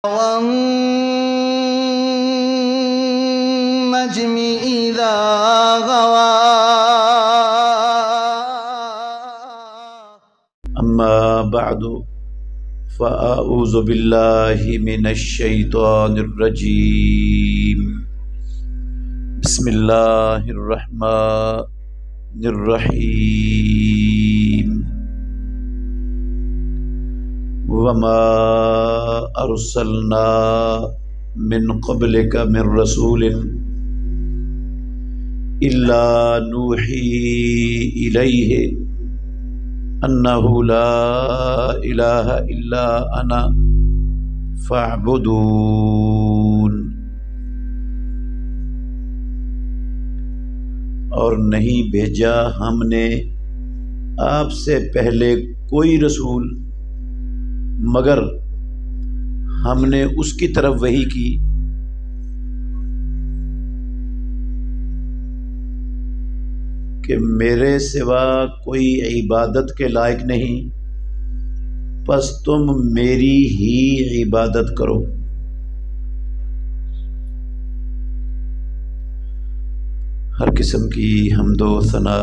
وَالنَّجْمِ إِذَا غَوَى. اما بعد فاعوذ باللہ من الشیطان الرجیم. بسم اللہ الرحمن الرحیم. وما ارسلنا من قبلک من رسول الا نوحی الیہ انہ لا الہ الا انا فاعبدون. اور نہیں بھیجا ہم نے آپ سے پہلے کوئی رسول مگر ہم نے اس کی طرف وحی کی کہ میرے سوا کوئی عبادت کے لائق نہیں، پس تم میری ہی عبادت کرو. ہر قسم کی حمد و ثنا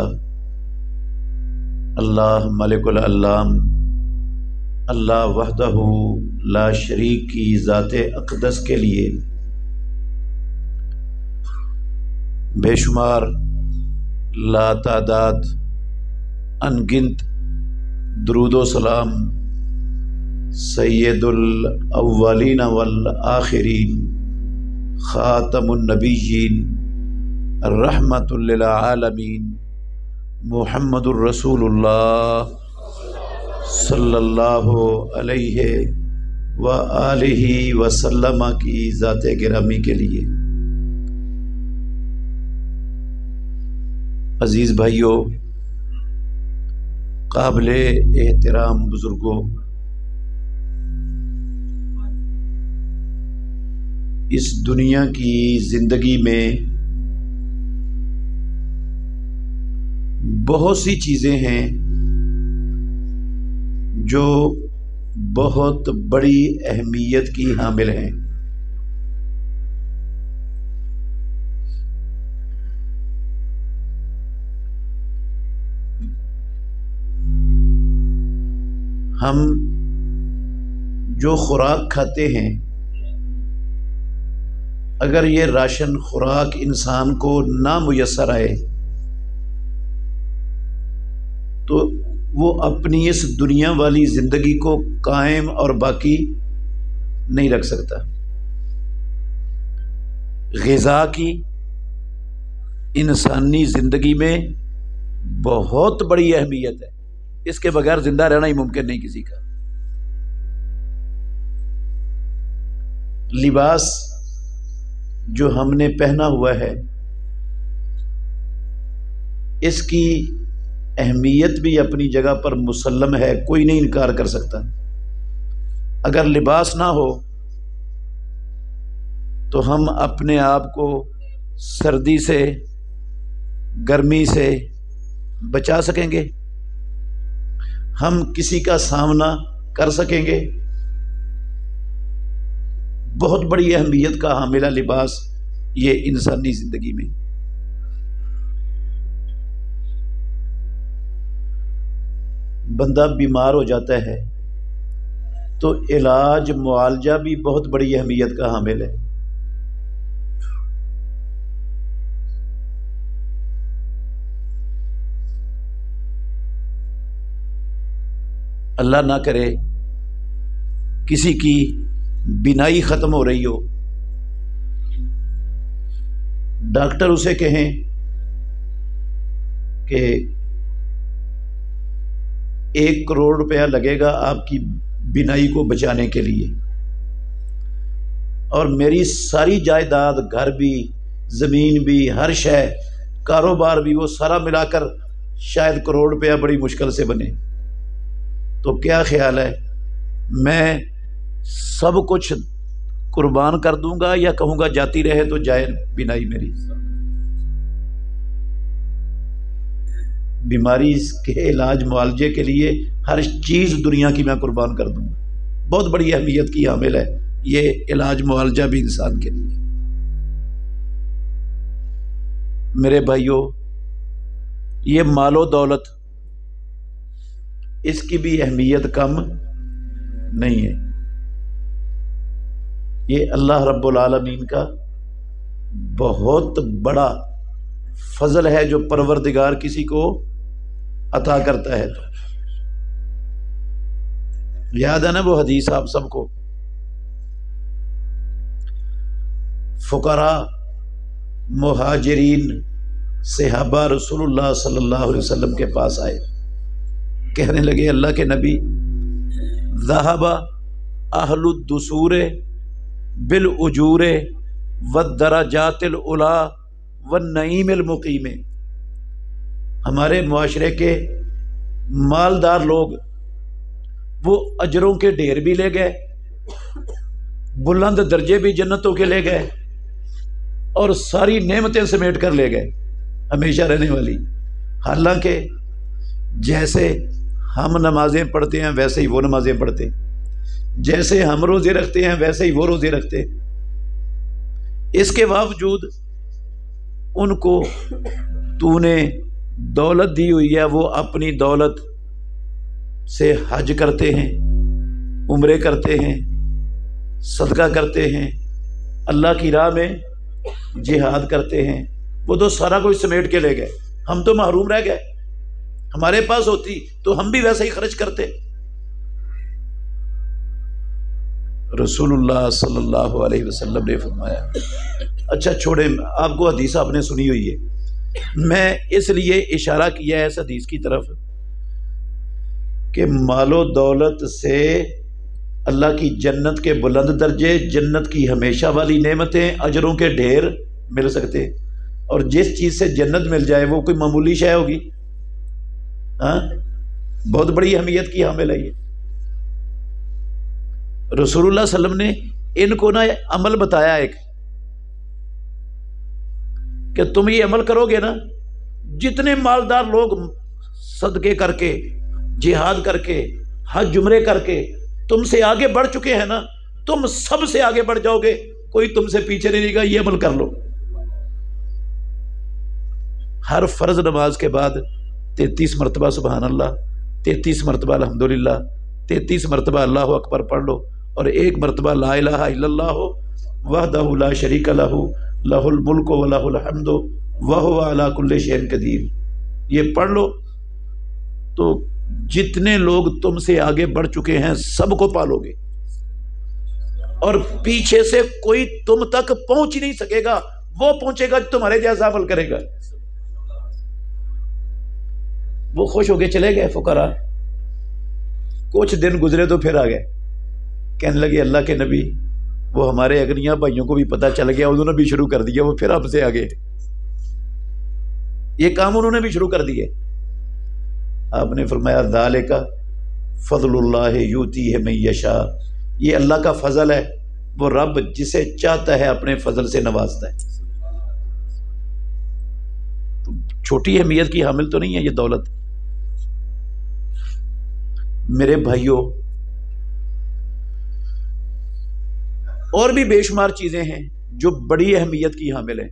اللہ ملک العلام، اللہ وحدہ لا شریک کی ذات اقدس کے لیے. بے شمار لا تعداد انگنت درود و سلام سید الاولین والآخرین خاتم النبیین رحمت للعالمین محمد الرسول اللہ صلی اللہ علیہ وآلہ وسلم کی ذات گرامی کے لیے. عزیز بھائیوں، قابل احترام بزرگوں، اس دنیا کی زندگی میں بہت سی چیزیں ہیں جو بہت بڑی اہمیت کی حامل ہیں. ہم جو خوراک کھاتے ہیں، اگر یہ راشن خوراک انسان کو نہ میسر آئے تو وہ اپنی اس دنیا والی زندگی کو قائم اور باقی نہیں رکھ سکتا. غذا کی انسانی زندگی میں بہت بڑی اہمیت ہے، اس کے بغیر زندہ رہنا ہی ممکن نہیں کسی کا. لباس جو ہم نے پہنا ہوا ہے، اس کی اہمیت بھی اپنی جگہ پر مسلم ہے، کوئی نہیں انکار کر سکتا. اگر لباس نہ ہو تو ہم اپنے آپ کو سردی سے، گرمی سے بچا سکیں گے؟ ہم کسی کا سامنا کر سکیں گے؟ بہت بڑی اہمیت کا حامل ہے لباس یہ انسانی زندگی میں. بندہ بیمار ہو جاتا ہے تو علاج معالجہ بھی بہت بڑی اہمیت کا حامل ہے. اللہ نہ کرے کسی کی بینائی ختم ہو رہی ہو، ڈاکٹر اسے کہیں کہ 1 کروڑ روپیہ لگے گا آپ کی بینائی کو بچانے کے لیے، اور میری ساری جائیداد، گھر بھی، زمین بھی، ہر شے، کاروبار بھی، وہ سارا ملا کر شاید کروڑ روپیہ بڑی مشکل سے بنے. تو کیا خیال ہے، میں سب کچھ قربان کر دوں گا یا کہوں گا جاتی رہے تو جائے بینائی میری؟ بیماری کے علاج معالجے کے لیے ہر چیز دنیا کی میں قربان کر دوں گا. بہت بڑی اہمیت کی حامل ہے یہ علاج معالجہ بھی انسان کے لیے۔ میرے بھائیوں، یہ مال و دولت، اس کی بھی اہمیت کم نہیں ہے۔ یہ اللہ رب العالمین کا بہت بڑا فضل ہے جو پروردگار کسی کو عطا کرتا ہے۔ یاد ہے نا وہ حدیث آپ سب کو، فقراء مہاجرین صحابہ رسول اللہ صلی اللہ علیہ وسلم کے پاس آئے، کہنے لگے اللہ کے نبی، ذہب اہل الدثور بالاجور والدرجات العلی والنعیم المقیم، ہمارے معاشرے کے مالدار لوگ وہ اجروں کے ڈھیر بھی لے گئے، بلند درجے بھی جنتوں کے لے گئے، اور ساری نعمتیں سمیٹ کر لے گئے ہمیشہ رہنے والی۔ حالانکہ جیسے ہم نمازیں پڑھتے ہیں ویسے ہی وہ نمازیں پڑھتے، جیسے ہم روزے رکھتے ہیں ویسے ہی وہ روزے رکھتے، اس کے باوجود ان کو تو نے دولت دی ہوئی ہے، وہ اپنی دولت سے حج کرتے ہیں، عمرے کرتے ہیں، صدقہ کرتے ہیں، اللہ کی راہ میں جہاد کرتے ہیں، وہ تو سارا کچھ سمیٹ کے لے گئے، ہم تو محروم رہ گئے۔ ہمارے پاس ہوتی تو ہم بھی ویسے ہی خرچ کرتے۔ رسول اللہ صلی اللہ علیہ وسلم نے فرمایا، اچھا چھوڑیں، آپ کو حدیث آپ نے سنی ہوئی ہے، میں اس لیے اشارہ کیا ہے اس حدیث کی طرف کہ مال و دولت سے اللہ کی جنت کے بلند درجے، جنت کی ہمیشہ والی نعمتیں، اجروں کے ڈھیر مل سکتے، اور جس چیز سے جنت مل جائے وہ کوئی معمولی شے ہوگی؟ ہاں، بہت بڑی اہمیت کی حامل ہے یہ۔ رسول اللہ صلی اللہ علیہ وسلم نے ان کو نا عمل بتایا ایک، کہ تم یہ عمل کرو گے نا، جتنے مالدار لوگ صدقے کر کے، جہاد کر کے، حج عمرے کر کے تم سے آگے بڑھ چکے ہیں نا، تم سب سے آگے بڑھ جاؤ گے، کوئی تم سے پیچھے نہیں رہے گا، یہ عمل کر لو۔ ہر فرض نماز کے بعد 33 مرتبہ سبحان اللہ، 33 مرتبہ الحمدللہ، 33 مرتبہ اللہ اکبر پڑھ لو، اور ایک مرتبہ لا الہ الا اللہ وحدہ لا شریک لہ لہ الملک و لہ الحمد وہو علی کل شیء قدیر، یہ پڑھ لو تو جتنے لوگ تم سے آگے بڑھ چکے ہیں سب کو پالو گے، اور پیچھے سے کوئی تم تک پہنچ ہی نہیں سکے گا، وہ پہنچے گا جو تمہارے جیسا عمل کرے گا۔ وہ خوش ہو کے چلے گئے فقراء، کچھ دن گزرے تو پھر آ گئے، کہنے لگے اللہ کے نبی، وہ ہمارے اغنیاء بھائیوں کو بھی پتہ چل گیا، انہوں نے بھی شروع کر دیا، وہ پھر آپ سے آگے، یہ کام انہوں نے بھی شروع کر دیے۔ آپ نے فرمایا ذالک فضل اللہ یؤتیہ من یشاء، یہ اللہ کا فضل ہے، وہ رب جسے چاہتا ہے اپنے فضل سے نوازتا ہے۔ چھوٹی اہمیت کی حامل تو نہیں ہے یہ دولت۔ میرے بھائیوں، اور بھی بے شمار چیزیں ہیں جو بڑی اہمیت کی حامل ہیں،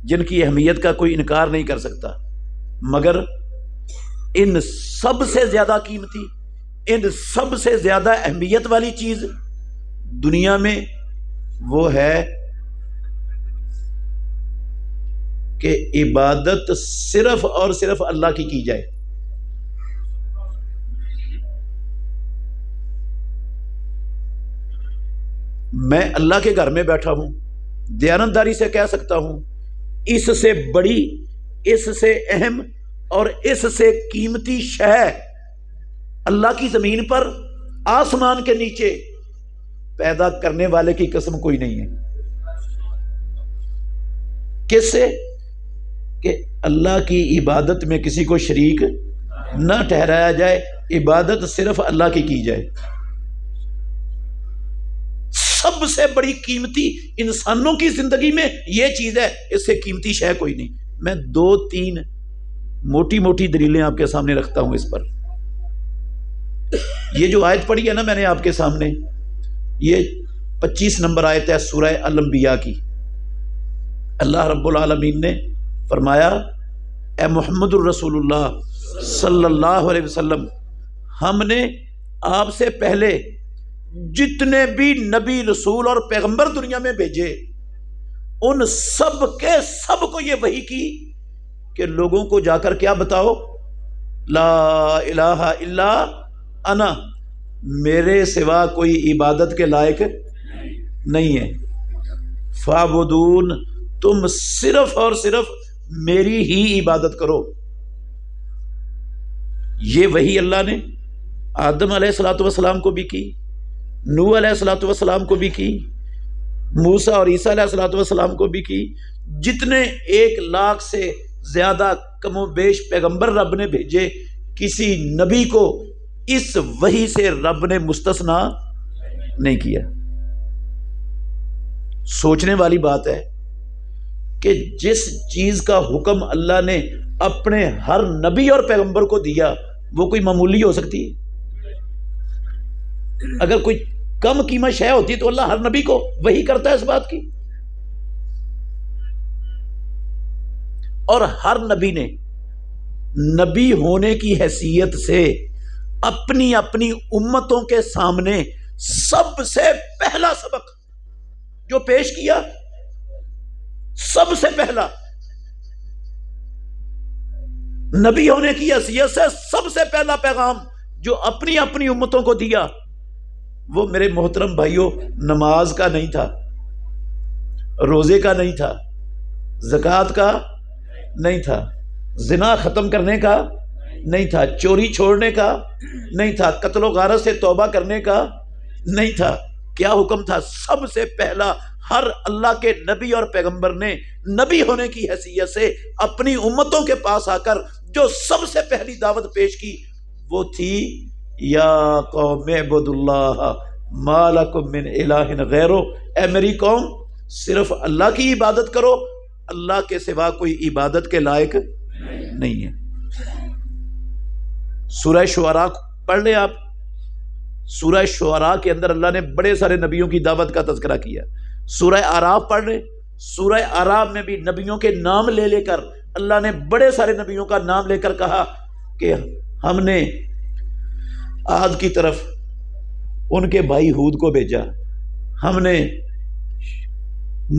جن کی اہمیت کا کوئی انکار نہیں کر سکتا، مگر ان سب سے زیادہ قیمتی، ان سب سے زیادہ اہمیت والی چیز دنیا میں وہ ہے کہ عبادت صرف اور صرف اللہ کی جائے۔ میں اللہ کے گھر میں بیٹھا ہوں، دیانتداری سے کہہ سکتا ہوں، اس سے بڑی، اس سے اہم اور اس سے قیمتی شے اللہ کی زمین پر، آسمان کے نیچے پیدا کرنے والے کی قسم کوئی نہیں ہے۔ کس سے؟ کہ اللہ کی عبادت میں کسی کو شریک نہ ٹھہرایا جائے، عبادت صرف اللہ کی جائے۔ سب سے بڑی قیمتی انسانوں کی زندگی میں یہ چیز ہے، اس سے قیمتی شے کوئی نہیں۔ میں 2-3 موٹی موٹی دلیلیں آپ کے سامنے رکھتا ہوں اس پر۔ یہ جو آیت پڑھی ہے نا میں نے آپ کے سامنے، یہ 25 نمبر آیت ہے سورہ الانبیاء کی۔ اللہ رب العالمین نے فرمایا اے محمد الرسول اللہ صلی اللہ علیہ وسلم، ہم نے آپ سے پہلے جتنے بھی نبی رسول اور پیغمبر دنیا میں بھیجے ان سب کے سب کو یہ وحی کی کہ لوگوں کو جا کر کیا بتاؤ، لا الہ الا انا، میرے سوا کوئی عبادت کے لائق نہیں ہے، فعبدون، تم صرف اور صرف میری ہی عبادت کرو۔ یہ وحی اللہ نے آدم علیہ الصلوۃ والسلام کو بھی کی، نوح علیہ الصلوۃ والسلام کو بھی کی، موسیٰ اور عیسیٰ علیہ الصلوۃ والسلام کو بھی کی۔ جتنے 1 لاکھ سے زیادہ کم و بیش پیغمبر رب نے بھیجے، کسی نبی کو اس وحی سے رب نے مستثنا نہیں کیا۔ سوچنے والی بات ہے کہ جس چیز کا حکم اللہ نے اپنے ہر نبی اور پیغمبر کو دیا وہ کوئی معمولی ہو سکتی ہے؟ اگر کوئی کم قیمت شے ہوتی تو اللہ ہر نبی کو وحی کرتا ہے اس بات کی۔ اور ہر نبی نے نبی ہونے کی حیثیت سے اپنی اپنی امتوں کے سامنے سب سے پہلا سبق جو پیش کیا، سب سے پہلا نبی ہونے کی حیثیت سے سب سے پہلا پیغام جو اپنی اپنی امتوں کو دیا وہ میرے محترم بھائیوں نماز کا نہیں تھا، روزے کا نہیں تھا، زکوٰۃ کا نہیں تھا، زنا ختم کرنے کا نہیں تھا، چوری چھوڑنے کا نہیں تھا، قتل و غارت سے توبہ کرنے کا نہیں تھا۔ کیا حکم تھا؟ سب سے پہلا ہر اللہ کے نبی اور پیغمبر نے نبی ہونے کی حیثیت سے اپنی امتوں کے پاس آ کر جو سب سے پہلی دعوت پیش کی وہ تھی یا قوم اعبدوا اللہ ما لکم من الہ غیرہ، اے میری قوم صرف اللہ کی عبادت کرو، اللہ کے سوا کوئی عبادت کے لائق نہیں ہے۔ سورہ شعراء پڑھ لیں آپ، سورہ شعراء کے اندر اللہ نے بڑے سارے نبیوں کی دعوت کا تذکرہ کیا۔ سورہ اعراف پڑھ لیں، سورہ اعراف میں بھی نبیوں کے نام لے لے کر اللہ نے بڑے سارے نبیوں کا نام لے کر کہا کہ ہم نے عاد کی طرف ان کے بھائی ہود کو بھیجا، ہم نے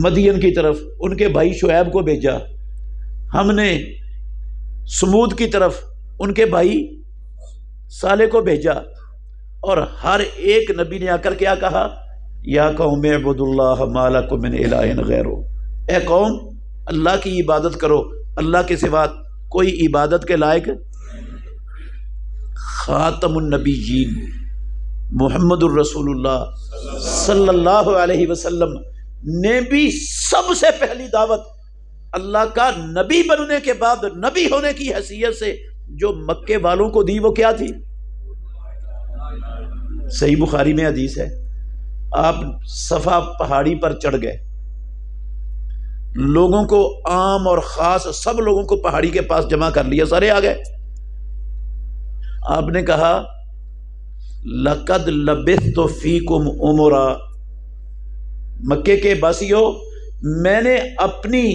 مدین کی طرف ان کے بھائی شعیب کو بھیجا، ہم نے سمود کی طرف ان کے بھائی صالح کو بھیجا، اور ہر ایک نبی نے آ کر کیا کہا، یا قوم اعبدوا اللہ ما لکم من الہ غیرہ، اے قوم اللہ کی عبادت کرو، اللہ کے سوا کوئی عبادت کے لائق۔ خاتم النبیین محمد الرسول اللہ صلی اللہ علیہ وسلم نے بھی سب سے پہلی دعوت اللہ کا نبی بننے کے بعد نبی ہونے کی حیثیت سے جو مکے والوں کو دی وہ کیا تھی؟ صحیح بخاری میں حدیث ہے، آپ صفا پہاڑی پر چڑھ گئے، لوگوں کو عام اور خاص سب لوگوں کو پہاڑی کے پاس جمع کر لیا، سارے آ گئے، آپ نے کہا لَقَدْ لَبِثْتُ فِيكُمْ عُمُرًا، مکے کے باسیوں میں نے اپنی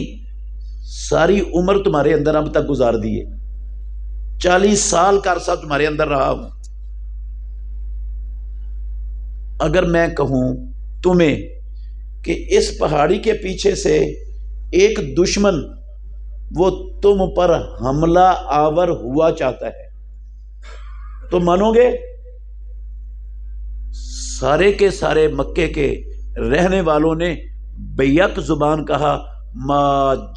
ساری عمر تمہارے اندر اب تک گزار دی ہے، 40 سال کا عرصہ تمہارے اندر رہا ہوں، اگر میں کہوں تمہیں کہ اس پہاڑی کے پیچھے سے ایک دشمن وہ تم پر حملہ آور ہوا چاہتا ہے تو مانو گے؟ سارے کے سارے مکے کے رہنے والوں نے بیک زبان کہا ما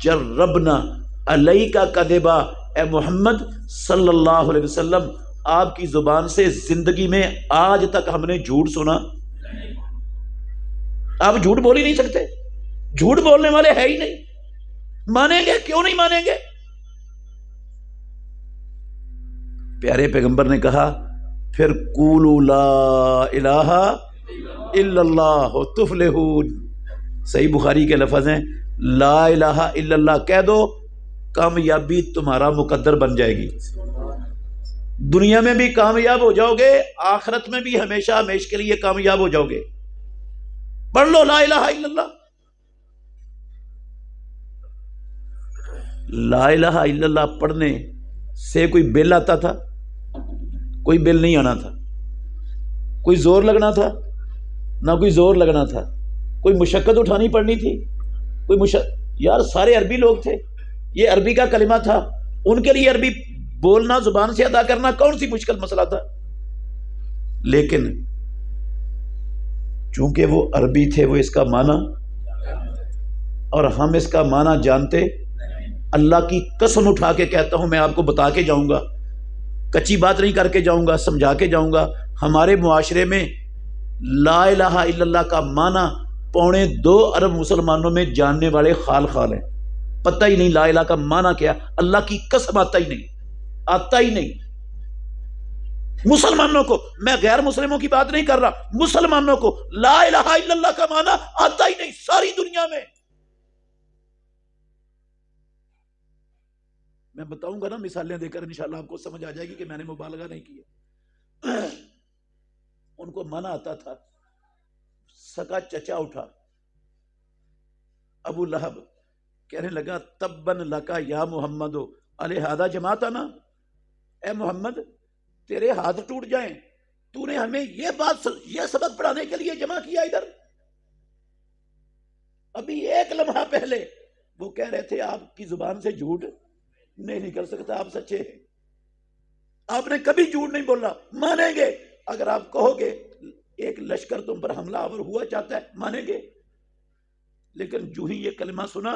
جربنا علیکا کذبا، اے محمد صلی اللہ علیہ وسلم آپ کی زبان سے زندگی میں آج تک ہم نے جھوٹ سنا۔ آپ جھوٹ بول ہی نہیں سکتے، جھوٹ بولنے والے ہے ہی نہیں، مانیں گے؟ کیوں نہیں مانیں گے؟ پیارے پیغمبر نے کہا پھر قولوا لا الہ الا اللہ تفلحون، صحیح بخاری کے لفظ ہیں لا الہ الا اللہ کہہ دو، کامیابی تمہارا مقدر بن جائے گی، دنیا میں بھی کامیاب ہو جاؤ گے، آخرت میں بھی ہمیشہ ہمیشہ کے لیے کامیاب ہو جاؤ گے۔ پڑھ لو لا الہ الا اللہ. لا الہ الا اللہ پڑھنے سے کوئی بل آتا تھا؟ کوئی بل نہیں آنا تھا. کوئی زور لگنا تھا؟ نہ کوئی زور لگنا تھا. کوئی مشقت اٹھانی پڑنی تھی؟ یار سارے عربی لوگ تھے، یہ عربی کا کلمہ تھا، ان کے لیے عربی بولنا، زبان سے ادا کرنا کون سی مشکل مسئلہ تھا؟ لیکن چونکہ وہ عربی تھے، وہ اس کا معنی، اور ہم اس کا معنی جانتے. اللہ کی قسم اٹھا کے کہتا ہوں، میں آپ کو بتا کے جاؤں گا، کچی بات نہیں کر کے جاؤں گا، سمجھا کے جاؤں گا. ہمارے معاشرے میں لا الہ الا اللہ کا معنی 2.25 ارب مسلمانوں میں جاننے والے خال خال ہیں. پتہ ہی نہیں لا الہ کا معنی کیا. اللہ کی قسم آتا ہی نہیں، آتا ہی نہیں. مسلمانوں کو، میں غیر مسلموں کی بات نہیں کر رہا، مسلمانوں کو لا الہ الا اللہ کا معنی آتا ہی نہیں ساری دنیا میں. میں بتاؤں گا نا مثالیں دے کر، انشاءاللہ آپ کو سمجھ آ جائے گی کہ میں نے مبالغہ نہیں کیا. ان کو معنی آتا تھا. سکا چچا اٹھا، ابو لہب، کہنے لگا تبن لکا یا محمد الہذا جماعتنا، اے محمد تیرے ہاتھ ٹوٹ جائیں، تو نے ہمیں یہ سبق پڑھانے کے لیے جمع کیا ادھر. ابھی ایک لمحہ پہلے وہ کہہ رہے تھے آپ کی زبان سے جھوٹ نہیں نکل سکتا، آپ سچے ہیں، آپ نے کبھی جھوٹ نہیں بولا، مانیں گے. اگر آپ کہو گے ایک لشکر تم پر حملہ آور ہوا چاہتا ہے، مانیں گے. لیکن جو ہی یہ کلمہ سنا،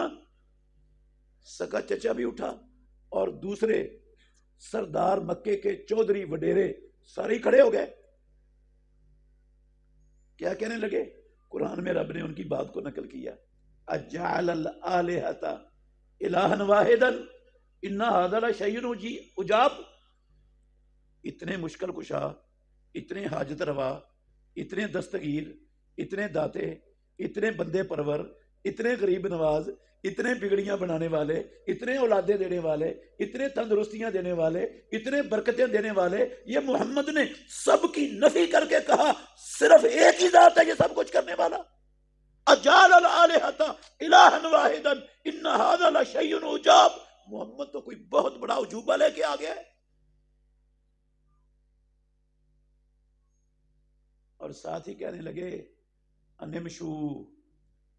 سکا چچا بھی اٹھا اور دوسرے سردار مکے کے چودھری وڈیرے سارے کھڑے ہو گئے. کیا کہنے لگے؟ قرآن میں رب نے ان کی بات کو نقل کیا، اجعل الآلہۃ الہا واحدا ان ھذا لشیء عجاب. اتنے مشکل کشا، اتنے حاجت روا، اتنے دستگیر، اتنے داتے، اتنے بندے پرور، اتنے غریب نواز، اتنے بگڑیاں بنانے والے، اتنے اولادیں دینے والے، اتنے تندرستیاں دینے والے، اتنے برکتیں دینے والے، یہ محمد نے سب کی نفی کر کے کہا صرف ایک ہی ذات ہے یہ سب کچھ کرنے والا. اجعل الآلہۃ الہا واحدا ان ھذا لشیء عجاب. محمد تو کوئی بہت بڑا عجوبہ لے کے آ گیا ہے. اور ساتھ ہی کہنے لگے انمشو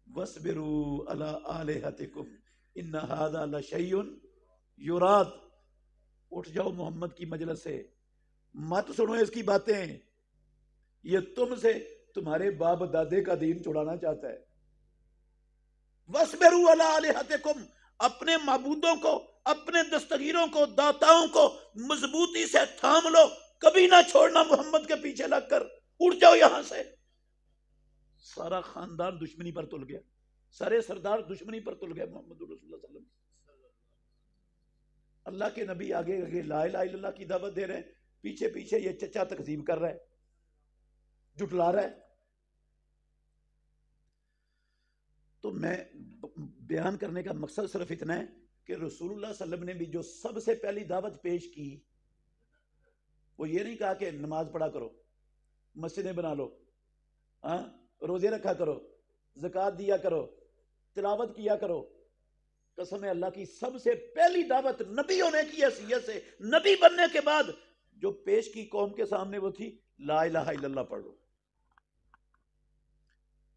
وَاصْبِرُوا عَلَىٰ آلِهَتِكُمْ إِنَّ هَذَا لَشَيْءٌ يُرَادُ. اٹھ جاؤ محمد کی مجلس سے، مت سنو اس کی باتیں، یہ تم سے تمہارے باپ دادے کا دین چھڑانا چاہتا ہے. وَاصْبِرُوا عَلَىٰ آلِهَتِكُمْ، اپنے معبودوں کو، اپنے دستگیروں کو، داتاؤں کو مضبوطی سے تھام لو، کبھی نہ چھوڑنا محمد کے پیچھے لگ کر. اٹھ جاؤ یہاں سے. سارا خاندان دشمنی پر تل گیا، سارے سردار دشمنی پر تل گئے. محمد رسول اللہ صلی اللہ علیہ وسلم، اللہ کے نبی آگے آگے لا الہ الا اللہ کی دعوت دے رہے ہیں، پیچھے پیچھے یہ چچا تکذیب کر رہا ہے، جھٹلا رہا ہے. تو میں بیان کرنے کا مقصد صرف اتنا ہے کہ رسول اللہ صلی اللہ علیہ وسلم نے بھی جو سب سے پہلی دعوت پیش کی، وہ یہ نہیں کہا کہ نماز پڑھا کرو، مسجدیں بنا لو، روزے رکھا کرو، زکوٰۃ دیا کرو، تلاوت کیا کرو. قسم اللہ کی سب سے پہلی دعوت نبی ہونے کی حیثیت سے، نبی بننے کے بعد جو پیش کی قوم کے سامنے وہ تھی لا الہ الا اللہ پڑھ لو.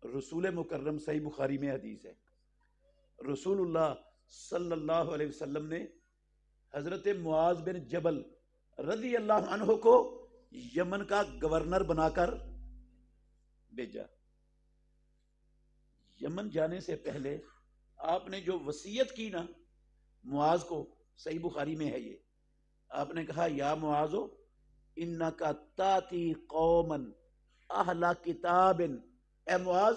رسول مکرم صحیح بخاری میں حدیث ہے، رسول اللہ صلی اللہ علیہ وسلم نے حضرت معاذ بن جبل رضی اللہ عنہ کو یمن کا گورنر بنا کر بھیجا. یمن جانے سے پہلے آپ نے جو وصیت کی نا معاذ کو، صحیح بخاری میں ہے یہ، آپ نے کہا یا معاذ انکا تاتی قوما اہل کتاب. اے معاذ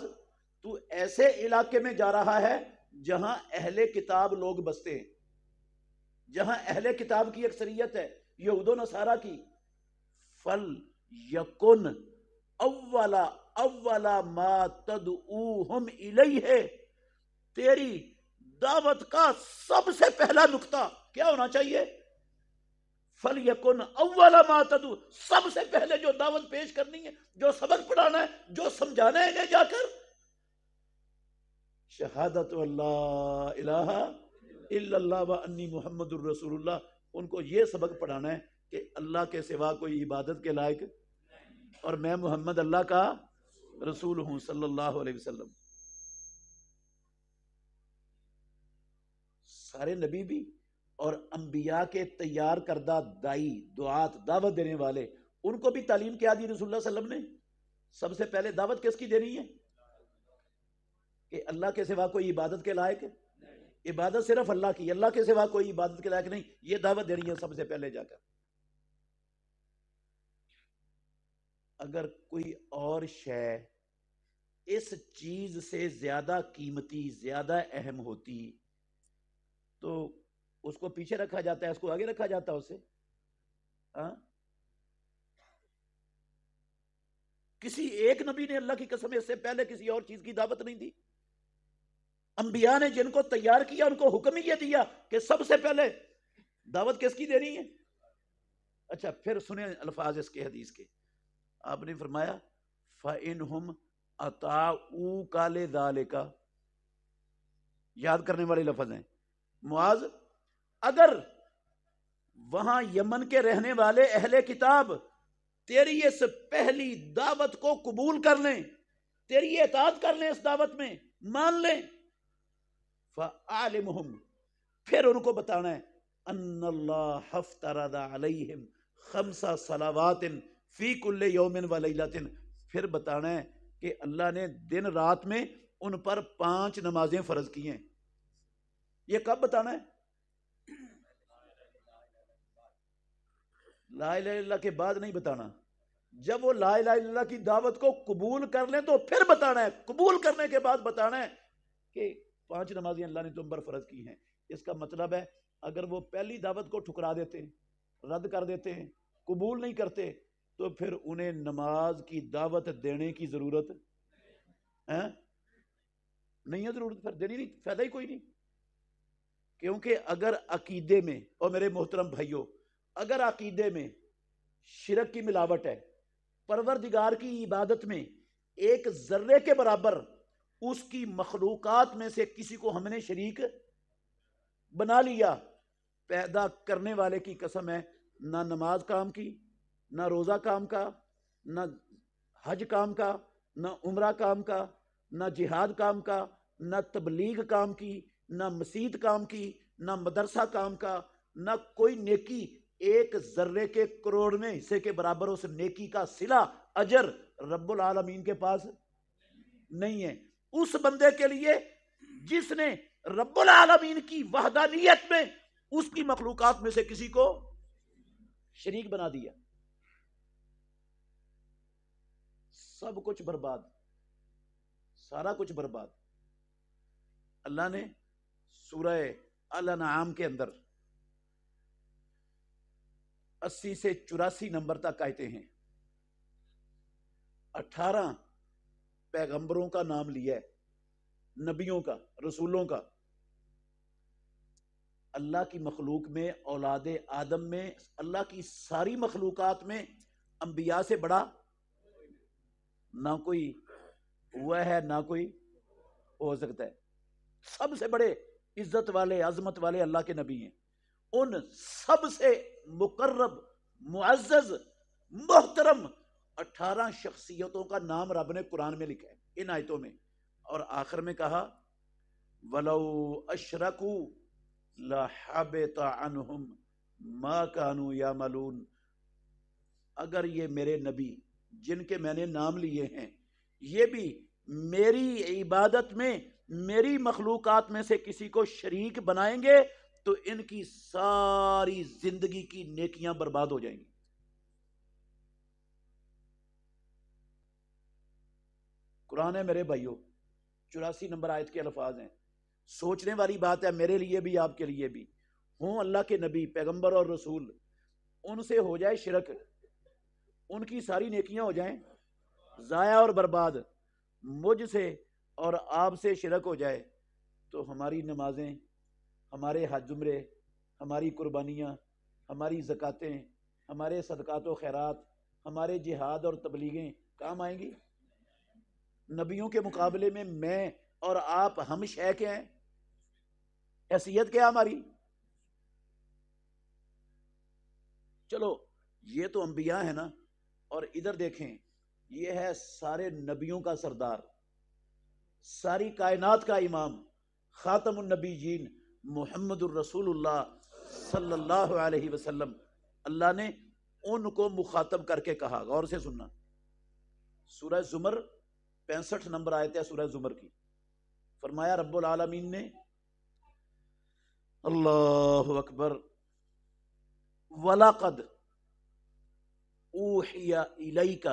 تو ایسے علاقے میں جا رہا ہے جہاں اہل کتاب لوگ بستے ہیں، جہاں اہل کتاب کی اکثریت ہے، یہود و نصارہ کی. فل یکن اولا ما تدعوہم الیہ، تیری دعوت کا سب سے پہلا نقطہ کیا ہونا چاہیے؟ فل یکن اولا ما تدعو، سب سے پہلے جو دعوت پیش کرنی ہے، جو سبق پڑھانا ہے، جو سمجھانا ہے انہیں جا کر شہادت اللہ الہ الا اللہ و انی محمد الرسول اللہ. ان کو یہ سبق پڑھانا ہے کہ اللہ کے سوا کوئی عبادت کے لائق اور میں محمد اللہ کا رسول ہوں صلی اللہ علیہ وسلم. سارے نبی بھی اور انبیاء کے تیار کردہ دائی دعات دعوت دینے والے ان کو بھی تعلیم کیا دی رسول اللہ صلی اللہ علیہ وسلم نے. سب سے پہلے دعوت کس کی دینی ہے کہ اللہ کے سوا کوئی عبادت کے لائق ہے. عبادت صرف اللہ کی, اللہ کے سوا کوئی عبادت کے لائق نہیں, یہ دعوت دینی ہے سب سے پہلے جا کر. اگر کوئی اور شے اس چیز سے زیادہ قیمتی زیادہ اہم ہوتی تو اس کو پیچھے رکھا جاتا ہے, اس کو آگے رکھا جاتا ہے. اسے کسی ایک نبی نے اللہ کی قسم اس سے پہلے کسی اور چیز کی دعوت نہیں دی. انبیاء نے جن کو تیار کیا ان کو حکم ہی یہ دیا کہ سب سے پہلے دعوت کس کی دینی ہے. اچھا پھر سنیں الفاظ اس کے حدیث کے. آپ نے فرمایا فَإِنْهُمْ أَطَاعُوكَ لِذَلِكَ, یاد کرنے والے لفظ ہیں. معاذ, اگر وہاں یمن کے رہنے والے اہل کتاب تیری اس پہلی دعوت کو قبول کر لیں, تیری اطاعت کر لیں, اس دعوت میں مان لیں, فَأَعْلِمْهُمْ, پھر ان کو بتانا ہے أَنَّ اللَّهَ افْتَرَضَ عَلَيْهِمْ 5 صلوات فی کل یوم و لیلۃ, پھر بتانا ہے کہ اللہ نے دن رات میں ان پر 5 نمازیں فرض کی ہیں. یہ کب بتانا ہے؟ لا الہ الا اللہ کے بعد نہیں بتانا. جب وہ لا الہ الا اللہ کی دعوت کو قبول کر لیں تو پھر بتانا ہے. قبول کرنے کے بعد بتانا ہے کہ 5 نمازیں اللہ نے تم پر فرض کی ہیں. اس کا مطلب ہے اگر وہ پہلی دعوت کو ٹھکرا دیتے ہیں, رد کر دیتے ہیں, قبول نہیں کرتے, تو پھر انہیں نماز کی دعوت دینے کی ضرورت نہیں ہے. ضرورت پھر دینی نہیں, فائدہ ہی کوئی نہیں. کیونکہ اگر عقیدے میں, اور میرے محترم بھائیوں, اگر عقیدے میں شرک کی ملاوٹ ہے, پروردگار کی عبادت میں ایک ذرے کے برابر اس کی مخلوقات میں سے کسی کو ہم نے شریک بنا لیا, پیدا کرنے والے کی قسم ہے نہ نماز کام کی, نہ روزہ کام کا, نہ حج کام کا, نہ عمرہ کام کا, نہ جہاد کام کا, نہ تبلیغ کام کی, نہ مسجد کام کی, نہ مدرسہ کام کا, نہ کوئی نیکی ایک ذرے کے کروڑویں حصے کے برابر اس نیکی کا صلہ اجر رب العالمین کے پاس نہیں ہے. اس بندے کے لیے جس نے رب العالمین کی وحدانیت میں اس کی مخلوقات میں سے کسی کو شریک بنا دیا, سب کچھ برباد, سارا کچھ برباد. اللہ نے سورہ الانعام کے اندر 80 سے 84 نمبر تک آیتیں ہیں, 18 پیغمبروں کا نام لیا ہے, نبیوں کا, رسولوں کا. اللہ کی مخلوق میں, اولاد آدم میں, اللہ کی ساری مخلوقات میں انبیاء سے بڑا نہ کوئی ہوا ہے نہ کوئی ہو سکتا ہے. سب سے بڑے عزت والے عظمت والے اللہ کے نبی ہیں. ان سب سے مقرب معزز محترم 18 شخصیتوں کا نام رب نے قرآن میں لکھا ہے ان آیتوں میں, اور آخر میں کہا وَلَوْ أَشْرَكُوا لَحَبِطَ عَنْهُمْ مَا كَانُوا يَعْمَلُونَ. اگر یہ میرے نبی جن کے میں نے نام لیے ہیں یہ بھی میری عبادت میں میری مخلوقات میں سے کسی کو شریک بنائیں گے تو ان کی ساری زندگی کی نیکیاں برباد ہو جائیں گی. قرآن ہے میرے بھائیوں, 84 نمبر آیت کے الفاظ ہیں. سوچنے والی بات ہے میرے لیے بھی آپ کے لیے بھی. ہوں اللہ کے نبی پیغمبر اور رسول, ان سے ہو جائے شرک, ان کی ساری نیکیاں ہو جائیں ضائع اور برباد. مجھ سے اور آپ سے شرک ہو جائے تو ہماری نمازیں, ہمارے حج عمرے, ہماری قربانیاں, ہماری زکاتیں, ہمارے صدقات و خیرات, ہمارے جہاد اور تبلیغیں کام آئیں گی؟ نبیوں کے مقابلے میں اور آپ ہم شے کے ہیں، حیثیت کیا ہماری؟ چلو یہ تو انبیاء ہیں نا، اور ادھر دیکھیں یہ ہے سارے نبیوں کا سردار، ساری کائنات کا امام، خاتم النبیین محمد الرسول اللہ صلی اللہ علیہ وسلم۔ اللہ نے ان کو مخاطب کر کے کہا، غور سے سننا، سورہ زمر 65 نمبر آیت ہے سورہ زمر کی، فرمایا رب العالمین نے، اللہ اکبر، وَلَقَدْ أُوحِيَ إِلَيْكَ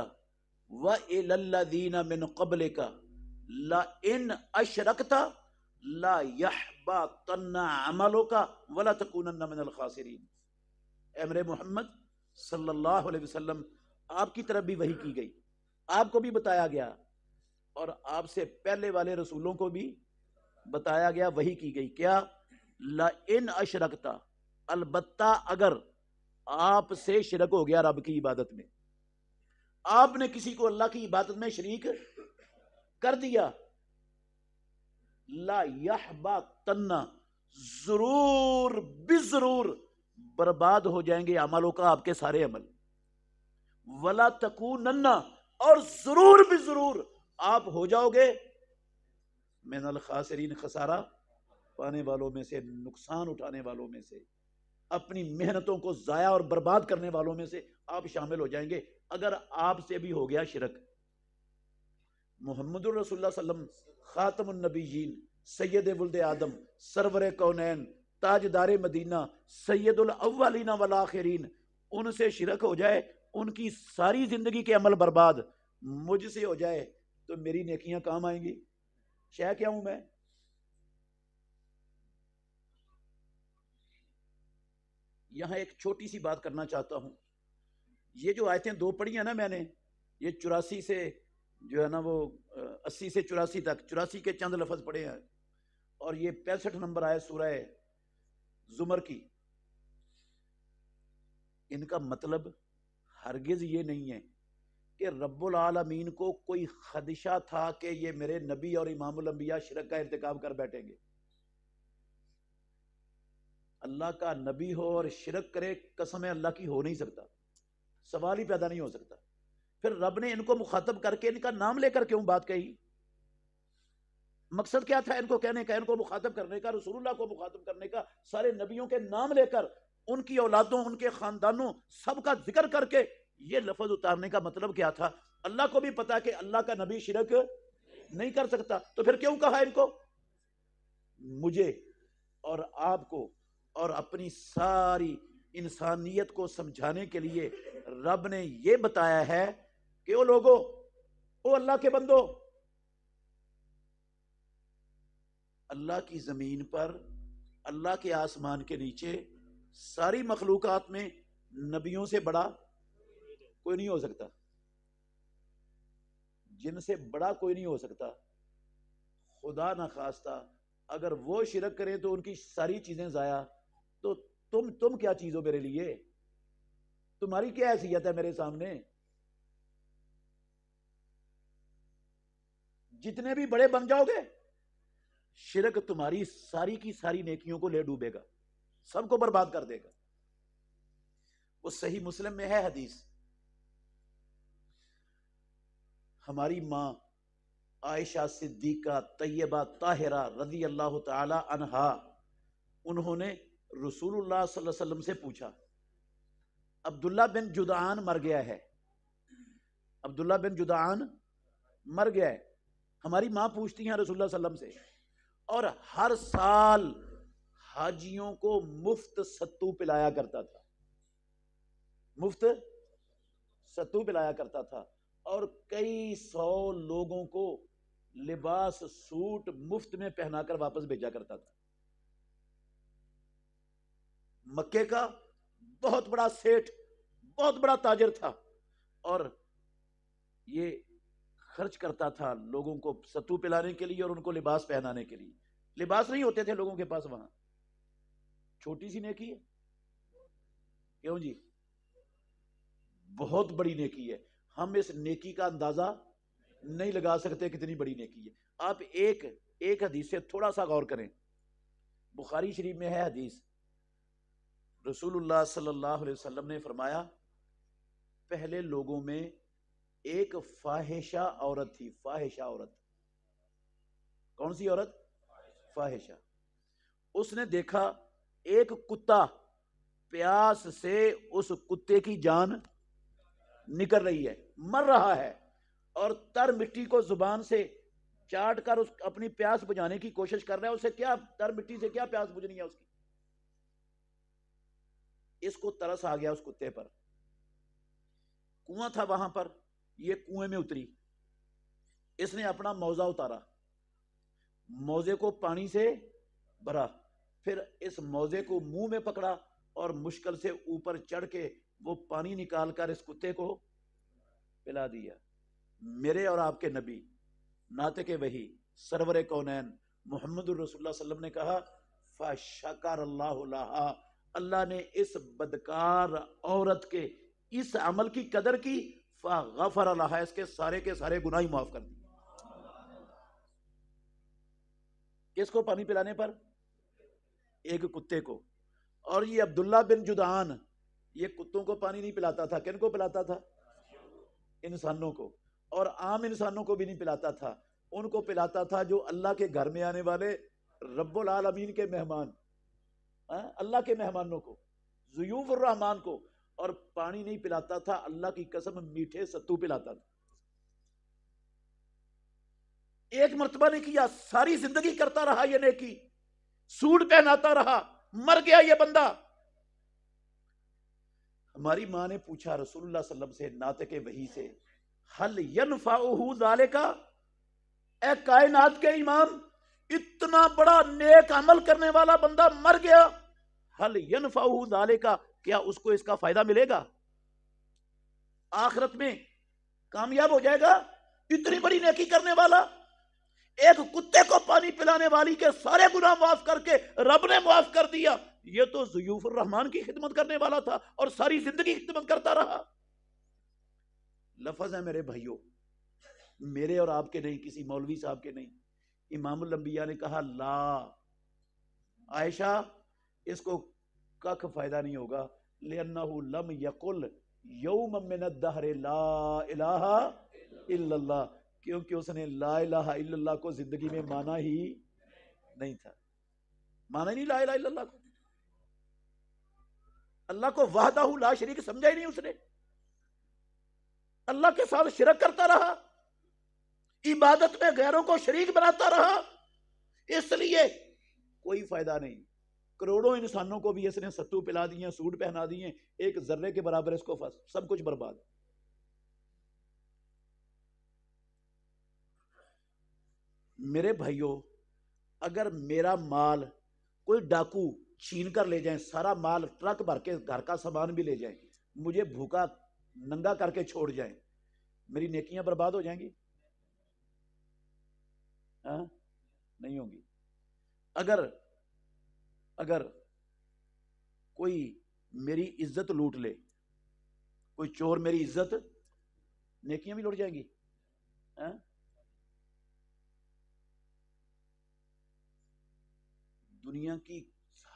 وَإِلَى الَّذِينَ مِنْ قَبْلِكَ لَإِنْ أَشْرَكْتَ لَيَحْبَطَنَّ عَمَلُكَ وَلَتَكُونَنَّ مِنَ الْخَاسِرِينَ۔ اے میرے محمد صلی اللہ علیہ وسلم، آپ کی طرف بھی وحی کی گئی، آپ کو بھی بتایا گیا، اور آپ سے پہلے والے رسولوں کو بھی بتایا گیا، وحی کی گئی، کیا؟ لَإِنْ أَشْرَكْتَ، البتہ اگر آپ سے شرک ہو گیا رب کی عبادت میں، آپ نے کسی کو اللہ کی عبادت میں شریک کر دیا، لا یحبطن، ضرور بضرور برباد ہو جائیں گے عملوں کا آپ کے سارے عمل، ولا تکونن، اور ضرور بضرور آپ ہو جاؤ گے من الخاسرین، خسارہ پانے والوں میں سے، نقصان اٹھانے والوں میں سے، اپنی محنتوں کو ضائع اور برباد کرنے والوں میں سے آپ شامل ہو جائیں گے اگر آپ سے بھی ہو گیا شرک۔ محمد الرسول اللہ صلی اللہ علیہ وسلم خاتم النبیین، سید ولد آدم، سرور کونین، تاجدار مدینہ، سید الاولین والآخرین، ان سے شرک ہو جائے، ان کی ساری زندگی کے عمل برباد، مجھ سے ہو جائے تو میری نیکیاں کام آئیں گی؟ شے کیا ہوں میں؟ یہاں ایک چھوٹی سی بات کرنا چاہتا ہوں، یہ جو آیتیں دو پڑھی ہیں نا میں نے، یہ 84 سے جو ہے نا وہ 80 سے 84 تک، 84 کے چند لفظ پڑھے ہیں، اور یہ 65 نمبر آئے سورہ زمر کی، ان کا مطلب ہرگز یہ نہیں ہے کہ رب العالمین کو کوئی خدشہ تھا کہ یہ میرے نبی اور امام الانبیاء شرک کا ارتکاب کر بیٹھیں گے۔ اللہ کا نبی ہو اور شرک کرے، قسم اللہ کی ہو نہیں سکتا، سوال ہی پیدا نہیں ہو سکتا۔ پھر رب نے ان کو مخاطب کر کے ان کا نام لے کر کیوں بات کہی؟ مقصد کیا تھا ان کو کہنے کا، ان کو مخاطب کرنے کا، رسول اللہ کو مخاطب کرنے کا، سارے نبیوں کے نام لے کر، ان کی اولادوں، ان کے خاندانوں، سب کا ذکر کر کے یہ لفظ اتارنے کا مطلب کیا تھا؟ اللہ کو بھی پتا کہ اللہ کا نبی شرک نہیں کر سکتا، تو پھر کیوں کہا ان کو؟ مجھے اور آپ کو اور اپنی ساری انسانیت کو سمجھانے کے لیے رب نے یہ بتایا ہے کہ او لوگو، او اللہ کے بندو، اللہ کی زمین پر، اللہ کے آسمان کے نیچے، ساری مخلوقات میں نبیوں سے بڑا کوئی نہیں ہو سکتا، جن سے بڑا کوئی نہیں ہو سکتا۔ خدا نخواستہ اگر وہ شرک کریں تو ان کی ساری چیزیں ضائع، تو تم کیا چیز ہو میرے لیے؟ تمہاری کیا حیثیت ہے میرے سامنے؟ جتنے بھی بڑے بن جاؤ گے، شرک تمہاری ساری کی ساری نیکیوں کو لے ڈوبے گا، سب کو برباد کر دے گا۔ وہ صحیح مسلم میں ہے حدیث، ہماری ماں عائشہ صدیقہ طیبہ طاہرہ رضی اللہ تعالی عنہا، انہوں نے رسول اللہ صلی اللہ علیہ وسلم سے پوچھا، عبداللہ بن جدعان مر گیا ہے، عبداللہ بن جدعان مر گیا ہے، ہماری ماں پوچھتی ہیں رسول اللہ صلی اللہ علیہ وسلم سے، اور ہر سال حاجیوں کو مفت ستو پلایا کرتا تھا، مفت ستو پلایا کرتا تھا، اور کئی سو لوگوں کو لباس سوٹ مفت میں پہنا کر واپس بھیجا کرتا تھا۔ مکے کا بہت بڑا سیٹھ، بہت بڑا تاجر تھا، اور یہ خرچ کرتا تھا لوگوں کو ستو پلانے کے لیے اور ان کو لباس پہنانے کے لیے۔ لباس نہیں ہوتے تھے لوگوں کے پاس وہاں، چھوٹی سی نیکی ہے کیوں جی؟ بہت بڑی نیکی ہے، ہم اس نیکی کا اندازہ نہیں لگا سکتے کتنی بڑی نیکی ہے۔ آپ ایک ایک حدیث سے تھوڑا سا غور کریں. بخاری شریف میں ہے حدیث، رسول اللہ صلی اللہ علیہ وسلم نے فرمایا پہلے لوگوں میں ایک فاحشہ عورت تھی. فاحشہ عورت کون سی عورت؟ فاحشہ. اس نے دیکھا ایک کتا، پیاس سے اس کتے کی جان نکل رہی ہے، مر رہا ہے، اور تر مٹی کو زبان سے چاٹ کر اس اپنی پیاس بجھانے کی کوشش کر رہا ہے. اسے کیا تر مٹی سے کیا پیاس بجھنی ہے اس کی؟ اس کو ترس آ گیا اس کتے پر. کنواں تھا وہاں پر، یہ کنویں میں اتری. اس نے اپنا موزہ اتارا، موزے کو پانی سے بھرا، پھر اس موزے کو منہ میں پکڑا اور مشکل سے اوپر چڑھ کے وہ پانی نکال کر اس کتے کو پلا دیا. میرے اور آپ کے نبی ناطق وحی سرور کونین محمد الرسول اللہ صلی اللہ علیہ وسلم نے کہا فشکر اللہ لہا، اللہ نے اس بدکار عورت کے اس عمل کی قدر کی، فغفر لہا، اس کے سارے گناہ معاف کر دیے. کس کو پانی پلانے پر؟ ایک کتے کو. اور یہ عبداللہ بن جدعان یہ کتوں کو پانی نہیں پلاتا تھا. کن کو پلاتا تھا؟ انسانوں کو. اور عام انسانوں کو بھی نہیں پلاتا تھا، ان کو پلاتا تھا جو اللہ کے گھر میں آنے والے رب العالمین کے مہمان، اللہ کے مہمانوں کو، ضیوف الرحمان کو. اور پانی نہیں پلاتا تھا، اللہ کی قسم میٹھے ستو پلاتا تھا. ایک مرتبہ نے کیا، ساری زندگی کرتا رہا یہ نیکی، سوٹ پہناتا رہا، مر گیا یہ بندہ. ہماری ماں نے پوچھا رسول اللہ صلی اللہ علیہ وسلم سے، ناطق وحی سے، حل ینفعہ ذالک، اے کائنات کے امام، اتنا بڑا نیک عمل کرنے والا بندہ مر گیا، حل ینفعہ ذالک، کیا اس کو اس کا فائدہ ملے گا؟ آخرت میں کامیاب ہو جائے گا؟ اتنی بڑی نیکی کرنے والا، ایک کتے کو پانی پلانے والی کے سارے گناہ معاف کر کے رب نے معاف کر دیا. یہ تو ضیوف الرحمان کی خدمت کرنے والا تھا اور ساری زندگی خدمت کرتا رہا. لفظ ہے میرے بھائیوں، میرے اور آپ کے نہیں، کسی مولوی صاحب کے نہیں. امام الانبیاء نے کہا لا عائشہ، اس کو کخ فائدہ نہیں ہوگا، لِأَنَّهُ لَمْ يَقُلْ يَوْمًا مِّنَ الدَّهْرِ لَا إِلَٰهَ إِلَّا اللَّهِ، کیونکہ اس نے لا الہ الا اللہ کو زندگی میں مانا ہی نہیں تھا. مانا ہی نہیں لا الہ الا اللہ کو. اللہ کو وحدہ لا شریک سمجھا ہی نہیں اس نے. اللہ کے ساتھ شرک کرتا رہا، عبادت میں غیروں کو شریک بناتا رہا. اس لیے کوئی فائدہ نہیں. کروڑوں انسانوں کو بھی اس نے ستو پلا دیے، سوٹ پہنا دیے، ایک ذرے کے برابر اس کو سب کچھ برباد. میرے بھائیوں، اگر میرا مال کوئی ڈاکو چھین کر لے جائیں، سارا مال ٹرک بھر کے گھر کا سامان بھی لے جائیں، مجھے بھوکا ننگا کر کے چھوڑ جائیں، میری نیکیاں برباد ہو جائیں گی؟ نہیں ہوں گی. اگر کوئی میری عزت لوٹ لے، کوئی چور میری عزت، نیکیاں بھی لوٹ جائیں گی. دنیا کی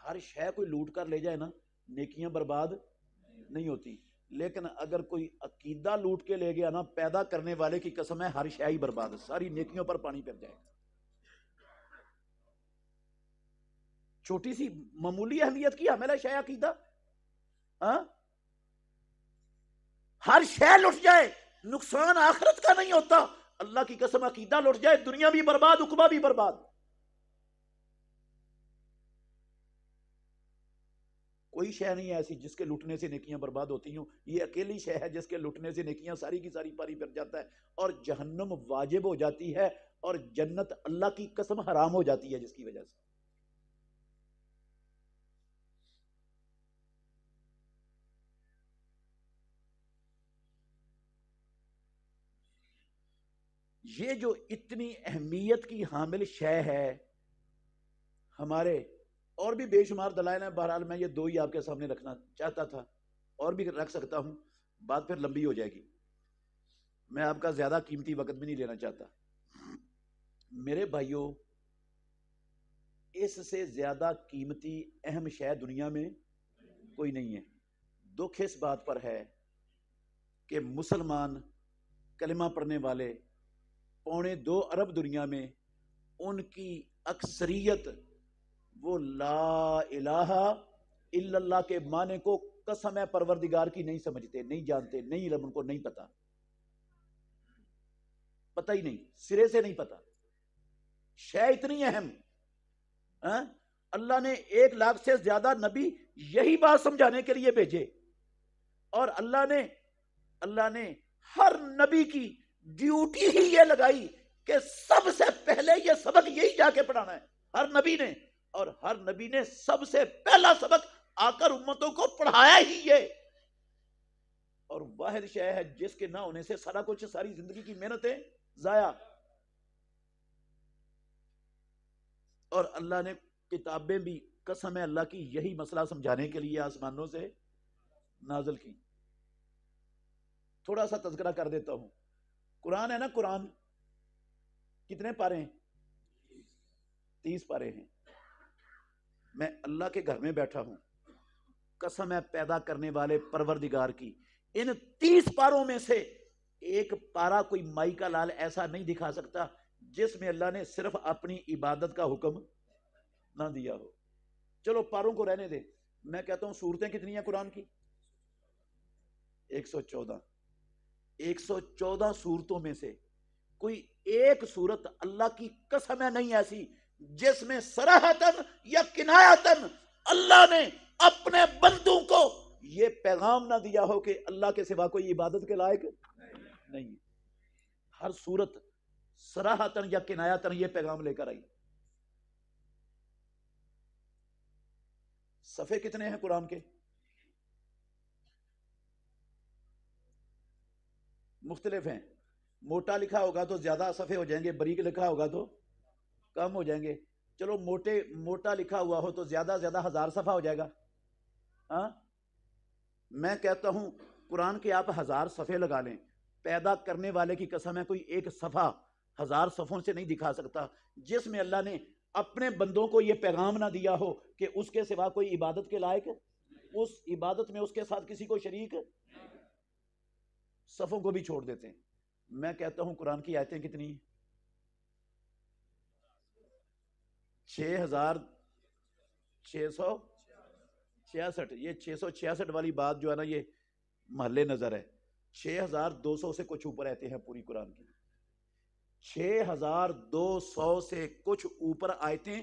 ہر شے کوئی لوٹ کر لے جائے نا، نیکیاں برباد نہیں ہوتی. لیکن اگر کوئی عقیدہ لوٹ کے لے گیا نا، پیدا کرنے والے کی قسم ہے ہر شے ہی برباد، ساری نیکیوں پر پانی پھر جائے گا. چھوٹی سی معمولی اہمیت کی حامل ہے شے عقیدہ. ہر شے لٹ جائے، نقصان آخرت کا نہیں ہوتا. اللہ کی قسم عقیدہ لٹ جائے، دنیا بھی برباد، عقبہ بھی برباد. کوئی شے نہیں ہے ایسی جس کے لوٹنے سے نیکیاں برباد ہوتی ہوں. یہ اکیلی شے ہے جس کے لوٹنے سے نیکیاں ساری کی ساری پاری پھر جاتا ہے، اور جہنم واجب ہو جاتی ہے، اور جنت اللہ کی قسم حرام ہو جاتی ہے جس کی وجہ سے. یہ جو اتنی اہمیت کی حامل شے ہے، ہمارے اور بھی بے شمار دلائل ہیں. بہرحال میں یہ دو ہی آپ کے سامنے رکھنا چاہتا تھا، اور بھی رکھ سکتا ہوں، بات پھر لمبی ہو جائے گی. میں آپ کا زیادہ قیمتی وقت بھی نہیں لینا چاہتا. میرے بھائیوں، اس سے زیادہ قیمتی اہم شے دنیا میں کوئی نہیں ہے۔ دکھ اس بات پر ہے کہ مسلمان کلمہ پڑھنے والے 2.25 ارب دنیا میں ان کی اکثریت وہ لا الہ الا اللہ کے معنی کو قسم پروردگار کی نہیں سمجھتے، نہیں جانتے، نہیں علم، ان کو نہیں پتا، پتہ ہی نہیں، سرے سے نہیں پتا۔ شے اتنی اہم، اللہ نے 1 لاکھ سے زیادہ نبی یہی بات سمجھانے کے لیے بھیجے، اور اللہ نے ہر نبی کی ڈیوٹی ہی یہ لگائی کہ سب سے پہلے یہ سبق یہی جا کے پڑھانا ہے، ہر نبی نے، اور ہر نبی نے سب سے پہلا سبق آ کر امتوں کو پڑھایا ہی یہ، اور واحد شے ہے جس کے نہ ہونے سے سارا کچھ، ساری زندگی کی محنتیں ضائع۔ اور اللہ نے کتابیں بھی قسم ہے اللہ کی یہی مسئلہ سمجھانے کے لیے آسمانوں سے نازل کی۔ تھوڑا سا تذکرہ کر دیتا ہوں۔ قرآن ہے نا، قرآن کتنے پارے ہیں؟ 30 پارے ہیں۔ میں اللہ کے گھر میں بیٹھا ہوں، قسم ہے پیدا کرنے والے پروردگار کی، ان 30 پاروں میں سے ایک پارا کوئی مائی کا لال ایسا نہیں دکھا سکتا جس میں اللہ نے صرف اپنی عبادت کا حکم نہ دیا ہو۔ چلو پاروں کو رہنے دے، میں کہتا ہوں سورتیں کتنی ہیں قرآن کی؟ 114۔ 114 صورتوں میں سے کوئی ایک صورت اللہ کی قسم ہے نہیں ایسی جس میں صراحتاً یا کنایتاً اللہ نے اپنے بندوں کو یہ پیغام نہ دیا ہو کہ اللہ کے سوا کوئی عبادت کے لائق نہیں۔ ہر صورت صراحتاً یا کنایتاً یہ پیغام لے کر آئی۔ صفحے کتنے ہیں قرآن کے؟ مختلف ہیں، موٹا لکھا ہوگا تو زیادہ صفحے ہو جائیں گے، بریک لکھا ہوگا تو کم ہو جائیں گے۔ چلو موٹا لکھا ہوا ہو تو زیادہ 1000 صفحہ ہو جائے گا۔ ہاں، میں کہتا ہوں قرآن کے آپ 1000 صفحے لگا لیں، پیدا کرنے والے کی قسم ہے کوئی ایک صفحہ 1000 صفحوں سے نہیں دکھا سکتا جس میں اللہ نے اپنے بندوں کو یہ پیغام نہ دیا ہو کہ اس کے سوا کوئی عبادت کے لائق، اس عبادت میں اس کے ساتھ کسی کو شریک۔ صفوں کو بھی چھوڑ دیتے ہیں۔ میں کہتا ہوں قرآن کی آیتیں کتنی ہیں؟ 6666۔ یہ 666 والی بات جو ہے نا، یہ محل نظر ہے۔ 6200 سے کچھ اوپر آیتیں ہیں پوری قرآن کی، 6200 سے کچھ اوپر آیتیں۔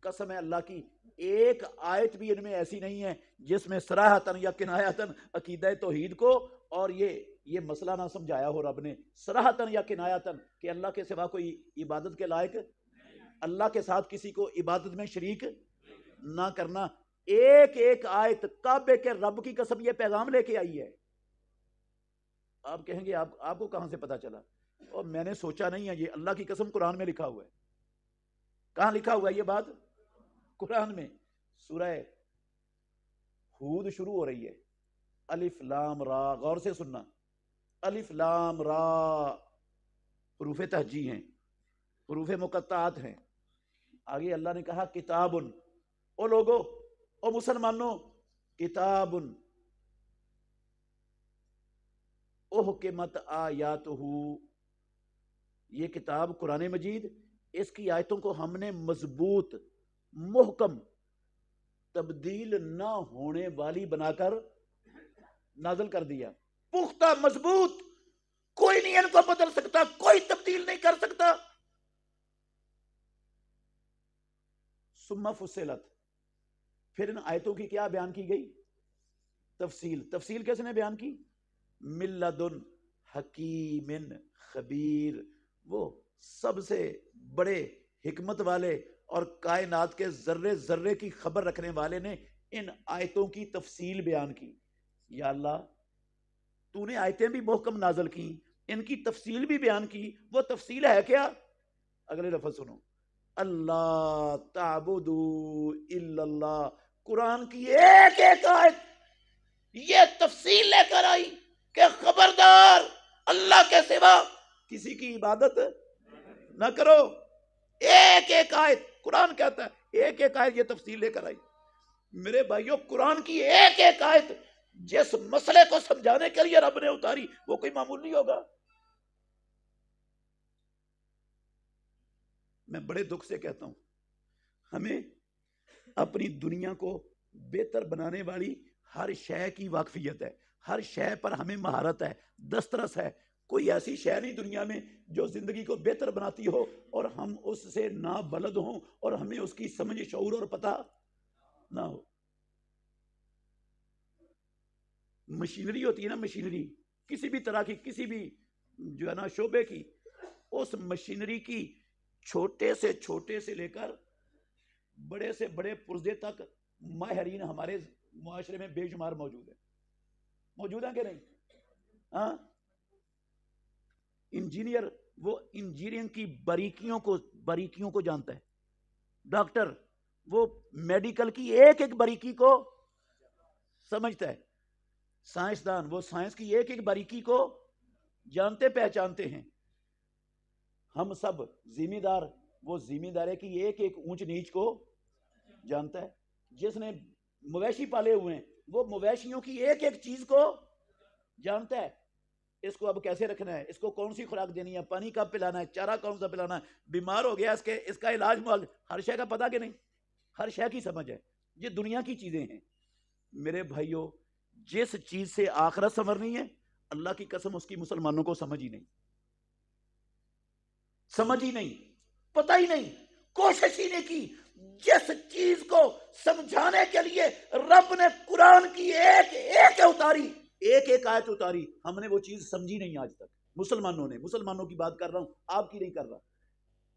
قسم ہے اللہ کی ایک آیت بھی ان میں ایسی نہیں ہے جس میں صراحتاً یا کنایتاً عقیدہ توحید کو اور یہ مسئلہ نہ سمجھایا ہو رب نے، صراحتاً یا کنایتاً، کہ اللہ کے سوا کوئی عبادت کے لائق، اللہ کے ساتھ کسی کو عبادت میں شریک نہ کرنا۔ ایک آیت کعبے کے رب کی قسم یہ پیغام لے کے آئی ہے۔ آپ کہیں گے آپ کو کہاں سے پتا چلا؟ اور میں نے سوچا نہیں ہے، یہ اللہ کی قسم قرآن میں لکھا ہوا ہے۔ کہاں لکھا ہوا ہے یہ بات؟ قرآن میں۔ سورہ ہود شروع ہو رہی ہے، الف لام را، غور سے سننا، الف لام را حروف تہجی ہیں، حروف مقطعات ہیں۔ آگے اللہ نے کہا کتابن، او لوگو، او مسلمانوں، کتابن احکمت آیاتہ، یہ کتاب قرآن مجید، اس کی آیتوں کو ہم نے مضبوط، محکم، تبدیل نہ ہونے والی بنا کر نازل کر دیا، پختہ، مضبوط، کوئی نہیں ان کو بدل سکتا، کوئی تبدیل نہیں کر سکتا۔ ثم فصلت، پھر ان آیتوں کی کیا بیان کی گئی؟ تفصیل کس نے بیان کی؟ من لدن حکیم خبیر، وہ سب سے بڑے حکمت والے اور کائنات کے ذرے ذرے کی خبر رکھنے والے نے ان آیتوں کی تفصیل بیان کی۔ یا اللہ، تو نے آیتیں بھی محکم نازل کی، ان کی تفصیل بھی بیان کی، وہ تفصیل ہے کیا؟ اگلے لفظ سنو، اللہ تعبدو الا اللہ۔ قرآن کی ایک آیت یہ تفصیل لے کر آئی کہ خبردار، اللہ کے سوا کسی کی عبادت نہ کرو۔ ایک ایک آیت قرآن کہتا ہے، ایک ایک آیت یہ تفصیل لے کر آئی میرے بھائیوں، قرآن کی ایک ایک آیت جس مسئلے کو سمجھانے کے لیے رب نے اتاری وہ کوئی معمول نہیں ہوگا۔ میں بڑے دکھ سے کہتا ہوں، ہمیں اپنی دنیا کو بہتر بنانے والی ہر شے کی واقفیت ہے، ہر شے پر ہمیں مہارت ہے، دسترس ہے۔ کوئی ایسی شے نہیں دنیا میں جو زندگی کو بہتر بناتی ہو اور ہم اس سے نابلد ہوں اور ہمیں اس کی سمجھ، شعور اور پتہ نہ ہو۔ مشینری ہوتی ہے نا، مشینری کسی بھی طرح کی، کسی بھی جو ہے نا شعبے کی، اس مشینری کی چھوٹے سے لے کر بڑے سے بڑے پرزے تک ماہرین ہمارے معاشرے میں بے شمار موجود ہیں کہ نہیں؟ ہاں، انجینئر وہ انجینئرنگ کی باریکیوں کو جانتا ہے، ڈاکٹر وہ میڈیکل کی ایک ایک باریکی کو سمجھتا ہے، سائنسدان وہ سائنس کی ایک ایک باریکی کو جانتے پہچانتے ہیں۔ ہم سب ذمہ دار وہ ذمہ داری کی ایک ایک اونچ نیچ کو جانتا ہے۔ جس نے مویشی پالے ہوئے ہیں وہ مویشیوں کی ایک ایک چیز کو جانتا ہے، اس کو اب کیسے رکھنا ہے، اس کو کون سی خوراک دینی ہے، پانی کب پلانا ہے، چارہ کون سا پلانا ہے، بیمار ہو گیا اس کا علاج معالج، ہر شے کا پتہ کہ نہیں، ہر شے کی سمجھ ہے۔ یہ دنیا کی چیزیں ہیں میرے بھائیوں۔ جس چیز سے آخرت سنورنی ہے، اللہ کی قسم اس کی مسلمانوں کو سمجھ ہی نہیں، پتہ ہی نہیں، کوشش ہی نہیں کی۔ جس چیز کو سمجھانے کے لیے رب نے قرآن کی ایک ایک اتاری، ایک ایک آیت اتاری، ہم نے وہ چیز سمجھی نہیں آج تک۔ مسلمانوں کی بات کر رہا ہوں، آپ کی نہیں کر رہا۔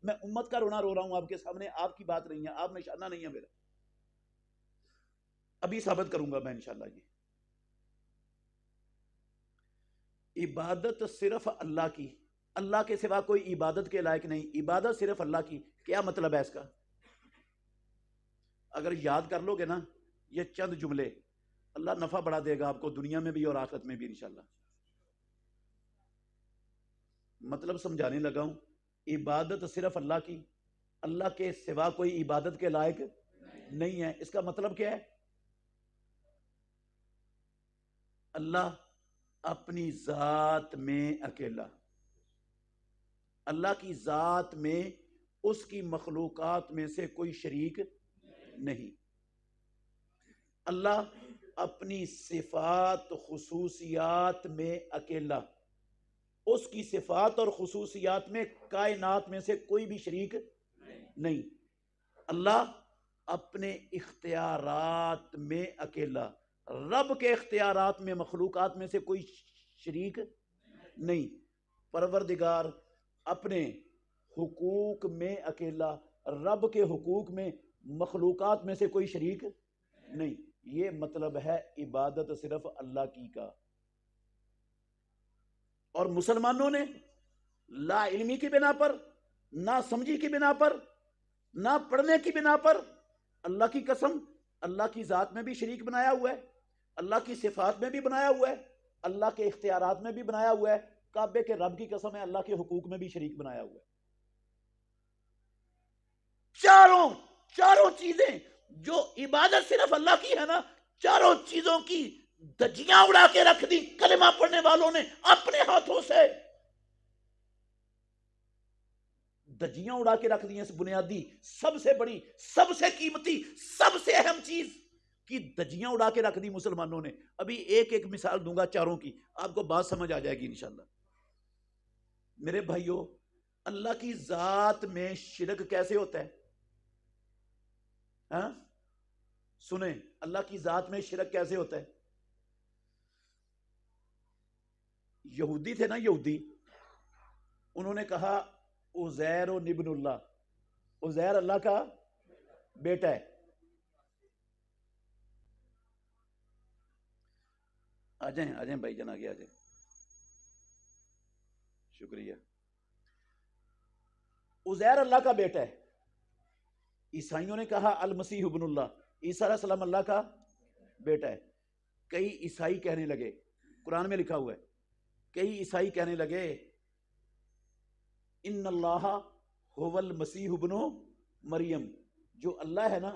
میں امت کا رونا رو رہا ہوں آپ کے سامنے، آپ کی بات نہیں ہے، آپ نشانہ نہیں ہے میرا۔ ابھی ثابت کروں گا میں انشاءاللہ۔ یہ عبادت صرف اللہ کی، اللہ کے سوا کوئی عبادت کے لائق نہیں، عبادت صرف اللہ کی۔ کیا مطلب ہے اس کا؟ اگر یاد کر لو گے نا یہ چند جملے، اللہ نفع بڑھا دے گا آپ کو دنیا میں بھی اور آخرت میں بھی انشاءاللہ۔ مطلب سمجھانے لگا ہوں، عبادت صرف اللہ کی، اللہ کے سوا کوئی عبادت کے لائق نہیں ہے۔ اس کا مطلب کیا ہے؟ اللہ اپنی ذات میں اکیلا، اللہ کی ذات میں اس کی مخلوقات میں سے کوئی شریک نہیں۔ اللہ اپنی صفات خصوصیات میں اکیلا، اس کی صفات اور خصوصیات میں کائنات میں سے کوئی بھی شریک نہیں۔ اللہ اپنے اختیارات میں اکیلا، رب کے اختیارات میں مخلوقات میں سے کوئی شریک نہیں۔ پروردگار اپنے حقوق میں اکیلا، رب کے حقوق میں مخلوقات میں سے کوئی شریک نہیں۔ یہ مطلب ہے عبادت صرف اللہ کی کا۔ اور مسلمانوں نے لا علمی کی بنا پر، نہ سمجھی کی بنا پر، نہ پڑھنے کی بنا پر، اللہ کی قسم اللہ کی ذات میں بھی شریک بنایا ہوا ہے، اللہ کی صفات میں بھی بنایا ہوا ہے، اللہ کے اختیارات میں بھی بنایا ہوا ہے، کعبے کے رب کی قسم ہے اللہ کے حقوق میں بھی شریک بنایا ہوا ہے۔ چاروں چیزیں جو عبادت صرف اللہ کی ہے نا، چاروں چیزوں کی دجیاں اڑا کے رکھ دی کلمہ پڑھنے والوں نے اپنے ہاتھوں سے، دجیاں اڑا کے رکھ دی اس بنیادی سب سے بڑی، سب سے قیمتی، سب سے اہم چیز کی دجیاں اڑا کے رکھ دی مسلمانوں نے۔ ابھی ایک ایک مثال دوں گا چاروں کی، آپ کو بات سمجھ آ جائے گی انشاءاللہ۔ میرے بھائیوں، اللہ کی ذات میں شرک کیسے ہوتا ہے؟ ہاں سنیں، اللہ کی ذات میں شرک کیسے ہوتا ہے؟ یہودی تھے نا، یہودی، انہوں نے کہا عزیر ابن اللہ، عزیر اللہ کا بیٹا ہے۔ آ جائیں بھائی جان، آگے آ جائیں، شکریہ۔ عزیر اللہ کا بیٹا ہے۔ عیسائیوں نے کہا المسیح ابن اللہ، عیسیٰ علیہ السلام اللہ کا بیٹا ہے۔ کئی عیسائی کہنے لگے، قرآن میں لکھا ہوا ہے، کئی عیسائی کہنے لگے ان اللہ هو المسیح ابن مریم، جو اللہ ہے نا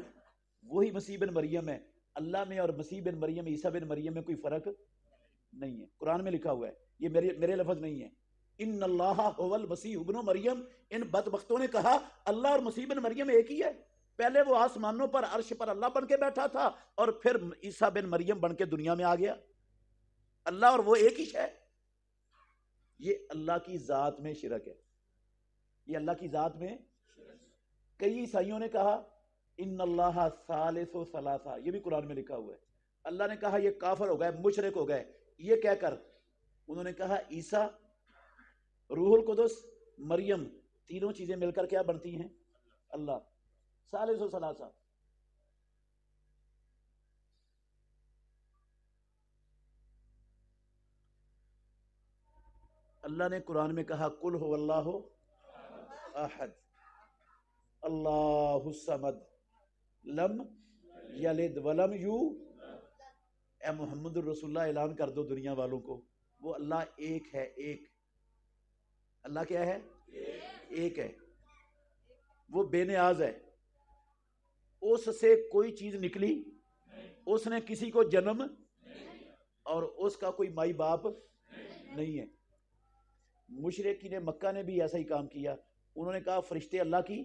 وہی مسیح بن مریم ہے. اللہ میں اور مسیح بن مریم عیسیٰ بن مریم میں کوئی فرق نہیں ہے. قرآن میں لکھا ہوا ہے، یہ میرے لفظ نہیں ہے. ان اللہ هو المسیح ابن مریم. ان بدبختوں نے کہا اللہ اور مسیح بن مریم ایک ہی ہے. پہلے وہ آسمانوں پر عرش پر اللہ بن کے بیٹھا تھا اور پھر عیسیٰ بن مریم بن کے دنیا میں آ گیا. اللہ اور وہ ایک ہی ہے. یہ اللہ کی ذات میں شرک ہے. یہ اللہ کی ذات میں. کئی عیسائیوں نے کہا ان اللہ ثالث و ثلاثہ، یہ بھی قرآن میں لکھا ہوا ہے. اللہ نے کہا یہ کافر ہو گئے، مشرک ہو گئے. یہ کہہ کر انہوں نے کہا عیسیٰ، روح القدس، مریم، تینوں چیزیں مل کر کیا بنتی ہیں؟ اللہ. ثالث و ثلاثہ. اللہ نے قرآن میں کہا قل هو اللہ احد اللہ الصمد لم یلد ولم یو. اے محمد الرسول اللہ اعلان کر دو دنیا والوں کو وہ اللہ ایک ہے. ایک اللہ کیا ہے؟ ایک ہے. وہ بے نیاز ہے. اس سے کوئی چیز نکلی، اس نے کسی کو جنم، اور اس کا کوئی مائی باپ نہیں ہے. مشرکین مکہ نے بھی ایسا ہی کام کیا. انہوں نے کہا فرشتے اللہ کی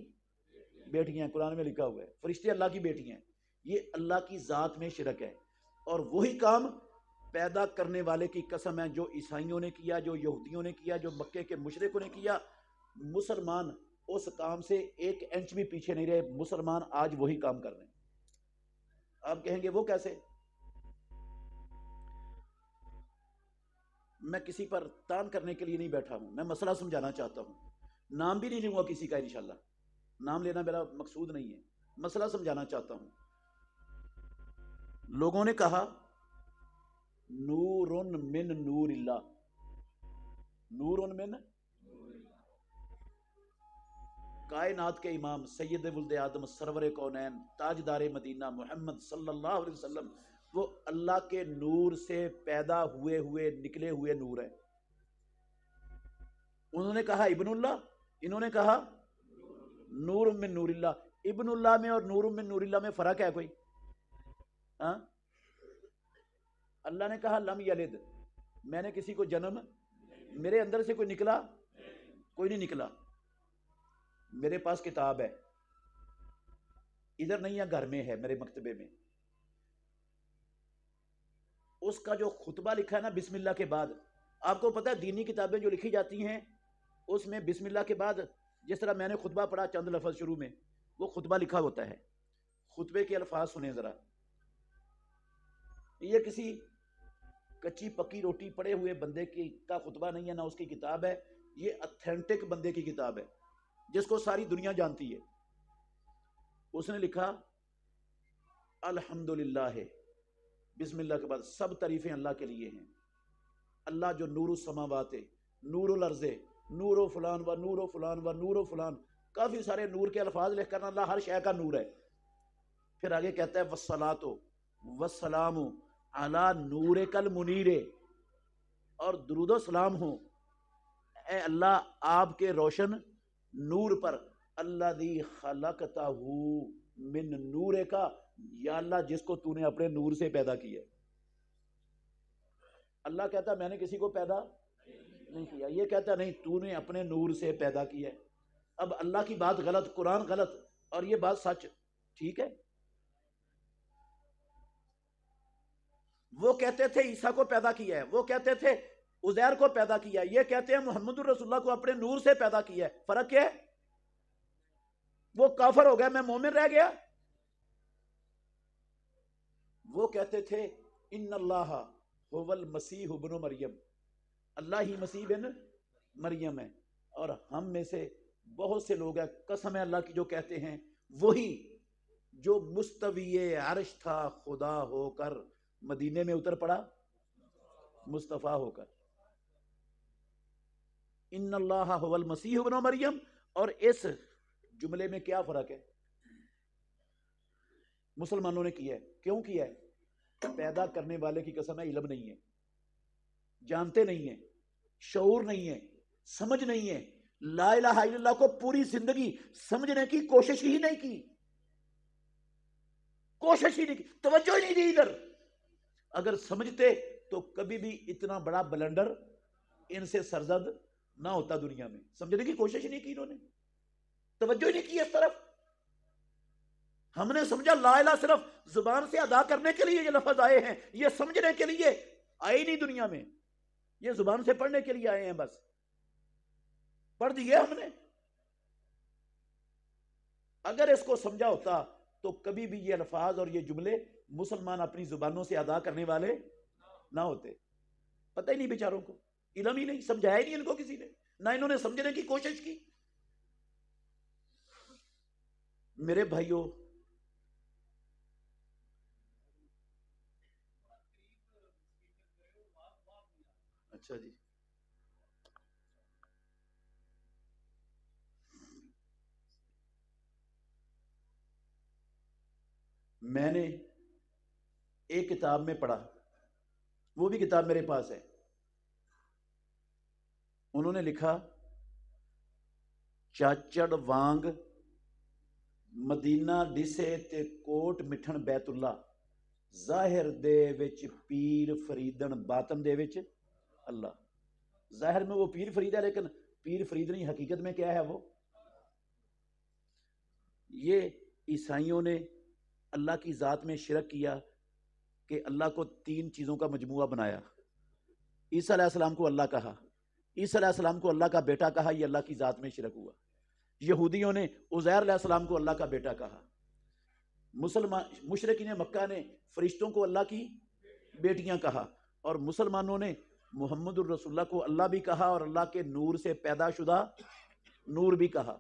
بیٹیاں ہیں. قرآن میں لکھا ہوا ہے فرشتے اللہ کی بیٹیاں ہیں. یہ اللہ کی ذات میں شرک ہے. اور وہی کام پیدا کرنے والے کی قسم ہے جو عیسائیوں نے کیا، جو یہودیوں نے کیا، جو مکے کے مشرکوں نے کیا. مسلمان اس کام سے ایک انچ بھی پیچھے نہیں رہے. مسلمان آج وہی کام کر رہے ہیں. آپ کہیں گے وہ کیسے؟ میں کسی پر تان کرنے کے لیے نہیں بیٹھا ہوں، میں مسئلہ سمجھانا چاہتا ہوں. نام بھی نہیں لوں گا کسی کا انشاءاللہ. نام لینا میرا مقصود نہیں ہے، مسئلہ سمجھانا چاہتا ہوں. لوگوں نے کہا نور من نور اللہ. نور من کائنات کے امام سید ولد آدم سرور کونین تاجدار مدینہ محمد صلی اللہ علیہ وسلم وہ اللہ کے نور سے پیدا ہوئے ہوئے نکلے ہوئے نور ہے. انہوں نے کہا ابن اللہ، انہوں نے کہا نور من نور اللہ. ابن اللہ میں اور نور من نور اللہ میں فرق ہے کوئی؟ ہاں؟ اللہ نے کہا لم یلد، میں نے کسی کو جنم، میرے اندر سے کوئی نکلا؟ کوئی نہیں نکلا. میرے پاس کتاب ہے، ادھر نہیں ہے، گھر میں ہے میرے مکتبے میں. اس کا جو خطبہ لکھا ہے نا بسم اللہ کے بعد، آپ کو پتہ ہے دینی کتابیں جو لکھی جاتی ہیں اس میں بسم اللہ کے بعد جس طرح میں نے خطبہ پڑھا چند لفظ شروع میں، وہ خطبہ لکھا ہوتا ہے. خطبے کے الفاظ سنیں ذرا. یہ کسی کچی پکی روٹی پڑے ہوئے بندے کا خطبہ نہیں ہے، نہ اس کی کتاب ہے. یہ اتھینٹک بندے کی کتاب ہے جس کو ساری دنیا جانتی ہے. اس نے لکھا الحمدللہ، بسم اللہ کے بعد سب تعریفیں اللہ کے لیے ہیں. اللہ جو نور السماوات، نور الارض، نور و فلان و نور و فلان و نور و فلان، کافی سارے نور کے الفاظ لکھ کر اللہ ہر شے کا نور ہے. پھر آگے کہتا ہے والصلاۃ والسلام علی نورک المنیر، اور درود و سلام ہو اے اللہ آپ کے روشن نور پر. الذی خلقتہ من نورک، یا اللہ جس کو تو نے اپنے نور سے پیدا کیا. اللہ کہتا ہے میں نے کسی کو پیدا نہیں کیا، یہ کہتا ہے نہیں تو نے اپنے نور سے پیدا کیا ہے. اب اللہ کی بات غلط، قرآن غلط، اور یہ بات سچ. ٹھیک ہے. وہ کہتے تھے عیسیٰ کو پیدا کیا ہے، وہ کہتے تھے عزیر کو پیدا کیا ہے، یہ کہتے ہیں محمد الرسول اللہ کو اپنے نور سے پیدا کیا ہے. فرق کیا ہے؟ وہ کافر ہو گیا، میں مومن رہ گیا. وہ کہتے تھے ان اللہ هو المسیح ابن مریم، اللہ ہی مسیح بن مریم ہے. اور ہم میں سے بہت سے لوگ ہیں، قسم ہے اللہ کی، جو کہتے ہیں وہی جو مستوی عرش تھا خدا ہو کر مدینے میں اتر پڑا مصطفیٰ ہو کر. ان اللہ هو المسیح ابن مریم. اور اس جملے میں کیا فرق ہے؟ مسلمانوں نے کیا ہے. کیوں کیا ہے؟ پیدا کرنے والے کی قسم ہے علم نہیں ہے، جانتے نہیں ہیں، شعور نہیں ہے، سمجھ نہیں ہے. لا الہ الا اللہ کو پوری زندگی سمجھنے کی کوشش ہی نہیں کی، کوشش ہی نہیں کی، توجہ ہی نہیں دی ادھر۔ اگر سمجھتے تو کبھی بھی اتنا بڑا بلنڈر ان سے سرزد نہ ہوتا دنیا میں۔ سمجھنے کی کوشش ہی نہیں کی انہوں نے، توجہ ہی نہیں کی اس طرف۔ ہم نے سمجھا لا الہ صرف زبان سے ادا کرنے کے لیے یہ لفظ آئے ہیں، یہ سمجھنے کے لیے آئے نہیں دنیا میں، یہ زبان سے پڑھنے کے لیے آئے ہیں، بس پڑھ دیے ہم نے۔ اگر اس کو سمجھا ہوتا تو کبھی بھی یہ الفاظ اور یہ جملے مسلمان اپنی زبانوں سے ادا کرنے والے نہ ہوتے۔ پتہ ہی نہیں بیچاروں کو، علم ہی نہیں، سمجھایا ہی نہیں ان کو کسی نے، نہ انہوں نے سمجھنے کی کوشش کی۔ میرے بھائیوں، اچھا جی، میں نے ایک کتاب میں پڑھا، وہ بھی کتاب میرے پاس ہے، انہوں نے لکھا چاچڑ وانگ مدینہ ڈسے تے کوٹ مٹھن بیت اللہ، ظاہر دے وچ پیر فریدن باطن دے وچ اللہ۔ ظاہر میں وہ پیر فرید ہے، لیکن پیر فرید نہیں، حقیقت میں کیا ہے وہ؟ یہ عیسائیوں نے اللہ کی ذات میں شرک کیا کہ اللہ کو تین چیزوں کا مجموعہ بنایا۔ عیسیٰ علیہ السلام کو اللہ کہا، عیسیٰ علیہ السلام کو اللہ کا بیٹا کہا، یہ اللہ کی ذات میں شرک ہوا۔ یہودیوں نے عزیر علیہ السلام کو اللہ کا بیٹا کہا، مشرکین مکہ نے فرشتوں کو اللہ کی بیٹیاں کہا، اور مسلمانوں نے محمد الرسول اللہ کو اللہ بھی کہا اور اللہ کے نور سے پیدا شدہ نور بھی کہا۔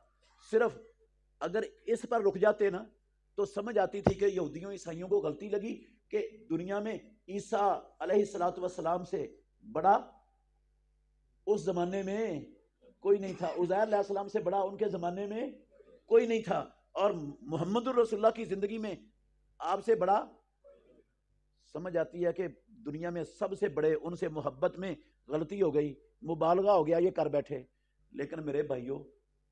صرف اگر اس پر رک جاتے نا تو سمجھ آتی تھی کہ یہودیوں عیسائیوں کو غلطی لگی کہ دنیا میں عیسیٰ علیہ السلام سے بڑا اس زمانے میں کوئی نہیں تھا، عزیر علیہ السلام سے بڑا ان کے زمانے میں کوئی نہیں تھا، اور محمد الرسول اللہ کی زندگی میں آپ سے بڑا۔ سمجھ آتی ہے کہ دنیا میں سب سے بڑے ان سے محبت میں غلطی ہو گئی، مبالغہ ہو گیا، یہ کر بیٹھے۔ لیکن میرے بھائیوں،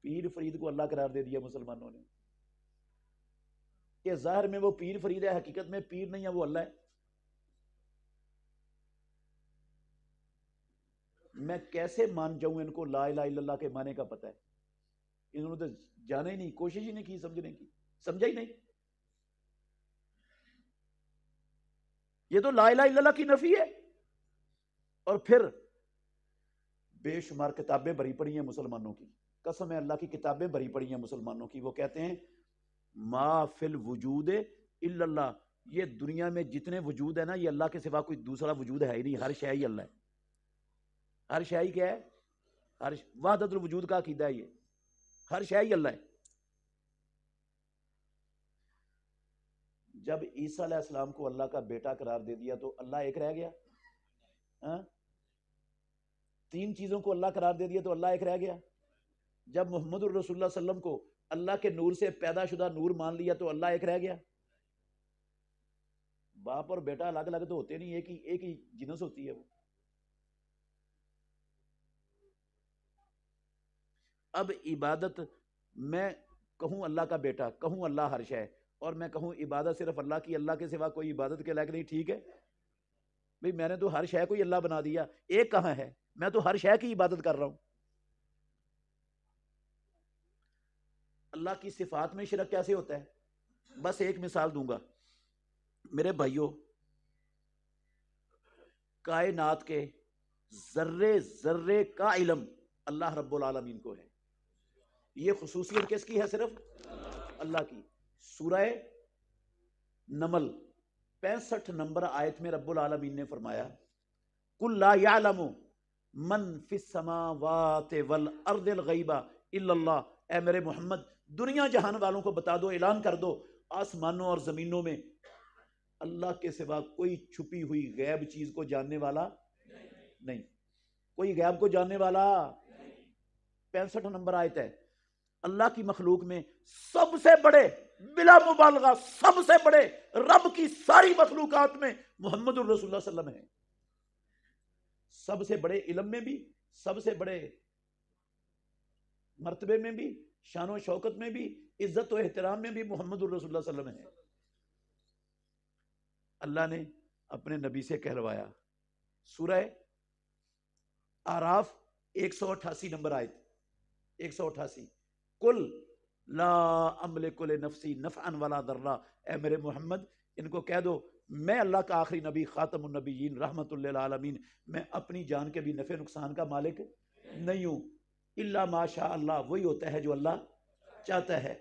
پیر فرید کو اللہ قرار دے دیا مسلمانوں نے، کہ ظاہر میں وہ پیر فرید ہے، حقیقت میں پیر نہیں ہے، وہ اللہ ہے۔ میں کیسے مان جاؤں ان کو لا الہ الا اللہ کے معنی کا پتہ ہے؟ انہوں نے تو جانا ہی نہیں، کوشش ہی نہیں کی سمجھنے کی، سمجھا ہی نہیں۔ یہ تو لا الہ الا اللہ کی نفی ہے۔ اور پھر بے شمار کتابیں بھری پڑی ہیں مسلمانوں کی، قسم ہے اللہ کی کتابیں بھری پڑی ہیں مسلمانوں کی۔ وہ کہتے ہیں ما فی الوجود الا اللہ، یہ دنیا میں جتنے وجود ہے نا، یہ اللہ کے سوا کوئی دوسرا وجود ہے ہی نہیں، ہر شے ہی اللہ ہے۔ ہر شے ہی کیا ہے؟ ہر وحدت الوجود کا عقیدہ ہے یہ، ہر شے ہی اللہ ہے۔ جب عیسیٰ علیہ السلام کو اللہ کا بیٹا قرار دے دیا تو اللہ ایک رہ گیا؟ تین چیزوں کو اللہ قرار دے دیا تو اللہ ایک رہ گیا؟ جب محمد الرسول اللہ صلی اللہ علیہ وسلم کو اللہ کے نور سے پیدا شدہ نور مان لیا تو اللہ ایک رہ گیا؟ باپ اور بیٹا الگ الگ تو ہوتے نہیں، ایک ہی جنس ہوتی ہے وہ۔ اب عبادت میں کہوں اللہ کا بیٹا، کہوں اللہ ہر شے، اور میں کہوں عبادت صرف اللہ کی، اللہ کے سوا کوئی عبادت کے لائق نہیں، ٹھیک ہے بھئی؟ میں نے تو ہر شے کو ہی اللہ بنا دیا، ایک کہاں ہے؟ میں تو ہر شے کی عبادت کر رہا ہوں۔ اللہ کی صفات میں شرک کیسے ہوتا ہے؟ بس ایک مثال دوں گا میرے بھائیوں، کائنات کے ذرے ذرے کا علم اللہ رب العالمین کو ہے۔ یہ خصوصیت کس کی ہے؟ صرف اللہ کی۔ سورہ نمل 65 نمبر آیت میں رب العالمین نے فرمایا قُلْ لَا يَعْلَمُ مَنْ فِي السَّمَاوَاتِ وَالْأَرْضِ الْغَيْبَ إِلَّا اللَّهُ۔ اے میرے محمد دنیا جہان والوں کو بتا دو، اعلان کر دو، آسمانوں اور زمینوں میں اللہ کے سوا کوئی چھپی ہوئی غیب چیز کو جاننے والا نہیں، کوئی غیب کو جاننے والا۔ 65 نمبر آیت ہے۔ اللہ کی مخلوق میں سب سے بڑے، بلا مبالغہ سب سے بڑے رب کی ساری مخلوقات میں محمد الرسول اللہ صلی اللہ علیہ وسلم ہے۔ سب سے بڑے علم میں بھی، سب سے بڑے مرتبے میں بھی، شان و شوکت میں بھی، عزت و احترام میں بھی محمد الرسول اللہ صلی اللہ علیہ وسلم ہے۔ اللہ نے اپنے نبی سے کہلوایا، سورہ آراف 188 نمبر آیت، 188، کل لا املک لنفسی نفعا ولا ضرا، اے میرے محمد ان کو کہہ دو میں اللہ کا آخری نبی خاتم النبیین رحمت للعالمین، میں اپنی جان کے بھی نفع نقصان کا مالک نہیں ہوں، الا ما شاء اللہ، وہی ہوتا ہے جو اللہ چاہتا ہے،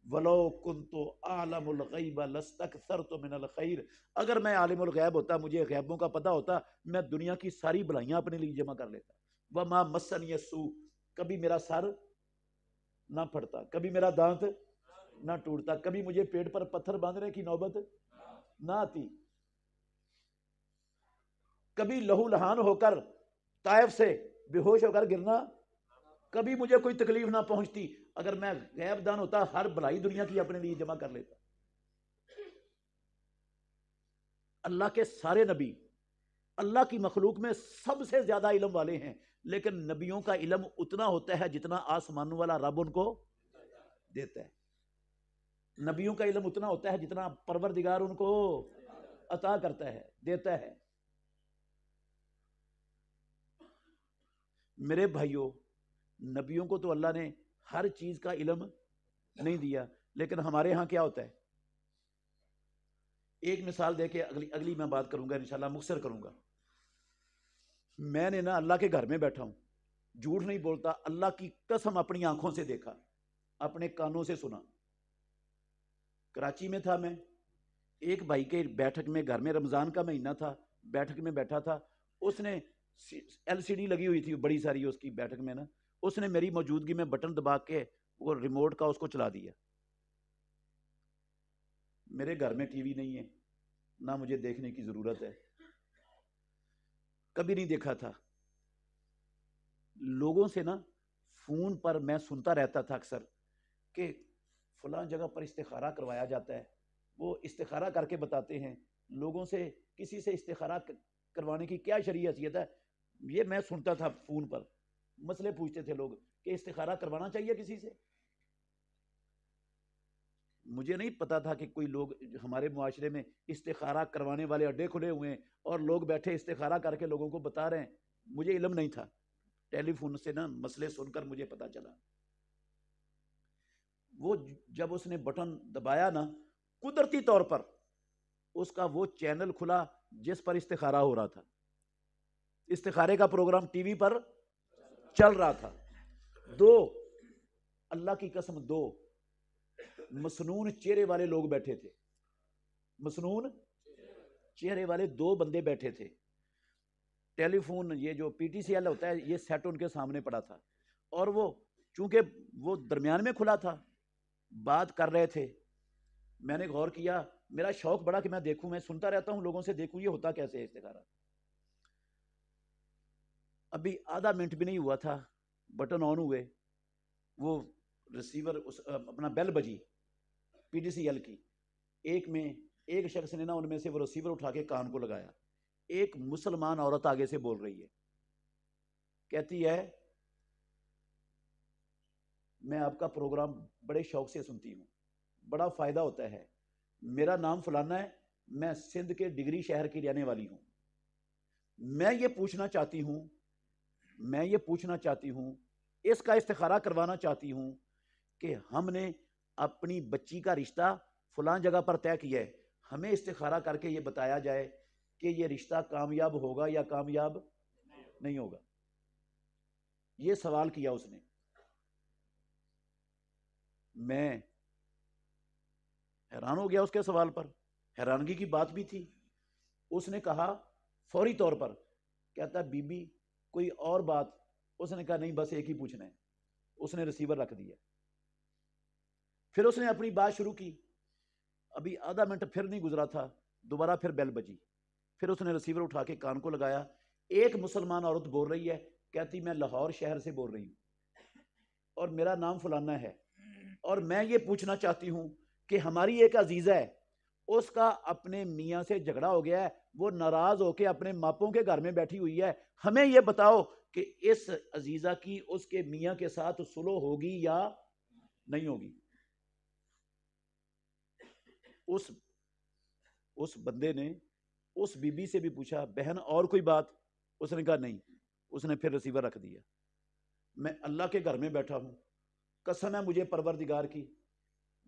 ولو کنت اعلم الغیب لاستکثرت من الخیر، اگر میں عالم الغیب ہوتا، مجھے غیبوں کا پتہ ہوتا، میں دنیا کی ساری بھلائیاں اپنے لیے جمع کر لیتا، وما مسنی السوء، کبھی میرا سر نہ پھٹتا، کبھی میرا دانت نہ ٹوٹتا، کبھی مجھے پیٹ پر پتھر باندھنے کی نوبت نہ آتی، کبھی لہو لہان ہو کر طائف سے بے ہوش ہو کر گرنا، کبھی مجھے کوئی تکلیف نہ پہنچتی، اگر میں غیب دان ہوتا ہر بھلائی دنیا کی اپنے لیے جمع کر لیتا۔ اللہ کے سارے نبی اللہ کی مخلوق میں سب سے زیادہ علم والے ہیں، لیکن نبیوں کا علم اتنا ہوتا ہے جتنا آسمانوں والا رب ان کو دیتا ہے، نبیوں کا علم اتنا ہوتا ہے جتنا پروردگار ان کو عطا کرتا ہے، دیتا ہے۔ میرے بھائیوں، نبیوں کو تو اللہ نے ہر چیز کا علم نہیں دیا، لیکن ہمارے ہاں کیا ہوتا ہے؟ ایک مثال دے کے اگلی میں بات کروں گا، انشاءاللہ مختصر کروں گا۔ میں نے نا اللہ کے گھر میں بیٹھا ہوں، جھوٹ نہیں بولتا، اللہ کی قسم اپنی آنکھوں سے دیکھا، اپنے کانوں سے سنا۔ کراچی میں تھا میں، ایک بھائی کے بیٹھک میں، گھر میں رمضان کا مہینہ تھا، بیٹھک میں بیٹھا تھا، اس نے ایل سی ڈی لگی ہوئی تھی بڑی ساری اس کی بیٹھک میں نا، اس نے میری موجودگی میں بٹن دبا کے وہ ریموٹ کا اس کو چلا دیا۔ میرے گھر میں ٹی وی نہیں ہے، نہ مجھے دیکھنے کی ضرورت ہے، کبھی نہیں دیکھا تھا۔ لوگوں سے نا فون پر میں سنتا رہتا تھا اکثر کہ فلاں جگہ پر استخارہ کروایا جاتا ہے، وہ استخارہ کر کے بتاتے ہیں، لوگوں سے کسی سے استخارہ کروانے کی کیا شرعی حیثیت ہے، یہ میں سنتا تھا فون پر، مسئلے پوچھتے تھے لوگ کہ استخارہ کروانا چاہیے کسی سے۔ مجھے نہیں پتا تھا کہ کوئی لوگ ہمارے معاشرے میں استخارہ کروانے والے اڈے کھلے ہوئے ہیں اور لوگ بیٹھے استخارہ کر کے لوگوں کو بتا رہے ہیں، مجھے علم نہیں تھا، ٹیلی فون سے نا مسئلے سن کر مجھے پتا چلا۔ وہ جب اس نے بٹن دبایا نا، قدرتی طور پر اس کا وہ چینل کھلا جس پر استخارہ ہو رہا تھا، استخارے کا پروگرام ٹی وی پر چل رہا تھا۔ دو، اللہ کی قسم، دو مسنون چہرے والے لوگ بیٹھے تھے، مسنون چہرے والے دو بندے بیٹھے تھے، ٹیلی فون یہ جو پی ٹی سی ایل ہوتا ہے یہ سیٹ ان کے سامنے پڑا تھا، اور وہ چونکہ وہ درمیان میں کھلا تھا، بات کر رہے تھے۔ میں نے غور کیا، میرا شوق بڑا کہ میں دیکھوں، میں سنتا رہتا ہوں لوگوں سے، دیکھوں یہ ہوتا کیسے ہے استخارہ۔ ابھی آدھا منٹ بھی نہیں ہوا تھا، بٹن آن ہوئے، وہ ریسیور اپنا بیل بجی پی ٹی سی ایل کی، ایک شخص نے نا ان میں سے وہ ریسیور اٹھا کے کان کو لگایا، ایک مسلمان عورت آگے سے بول رہی ہے، کہتی ہے میں آپ کا پروگرام بڑے شوق سے سنتی ہوں، بڑا فائدہ ہوتا ہے، میرا نام فلانا ہے، میں سندھ کے ڈگری شہر کی رہنے والی ہوں، میں یہ پوچھنا چاہتی ہوں اس کا استخارہ کروانا چاہتی ہوں کہ ہم نے اپنی بچی کا رشتہ فلاں جگہ پر طے کیا ہے، ہمیں استخارہ کر کے یہ بتایا جائے کہ یہ رشتہ کامیاب ہوگا یا کامیاب نہیں ہوگا۔ یہ سوال کیا اس نے، میں حیران ہو گیا اس کے سوال پر، حیرانگی کی بات بھی تھی۔ اس نے کہا فوری طور پر، کہتا بی بی کوئی اور بات؟ اس نے کہا نہیں، بس ایک ہی پوچھنا ہے۔ اس نے ریسیور رکھ دیا، پھر اس نے اپنی بات شروع کی، ابھی آدھا منٹ پھر نہیں گزرا تھا، دوبارہ پھر بیل بجی، پھر اس نے ریسیور اٹھا کے کان کو لگایا، ایک مسلمان عورت بول رہی ہے، کہتی میں لاہور شہر سے بول رہی ہوں اور میرا نام فلانا ہے، اور میں یہ پوچھنا چاہتی ہوں کہ ہماری ایک عزیزہ ہے، اس کا اپنے میاں سے جھگڑا ہو گیا ہے، وہ ناراض ہو کے اپنے ماپوں کے گھر میں بیٹھی ہوئی ہے، ہمیں یہ بتاؤ کہ اس عزیزہ کی اس کے میاں کے ساتھ سلو ہوگی یا نہیں ہوگی. اس بندے نے اس بی بی سے بھی پوچھا بہن اور کوئی بات؟ اس نے کہا نہیں. اس نے پھر ریسیور رکھ دیا. میں اللہ کے گھر میں بیٹھا ہوں، قسم ہے مجھے پروردگار کی،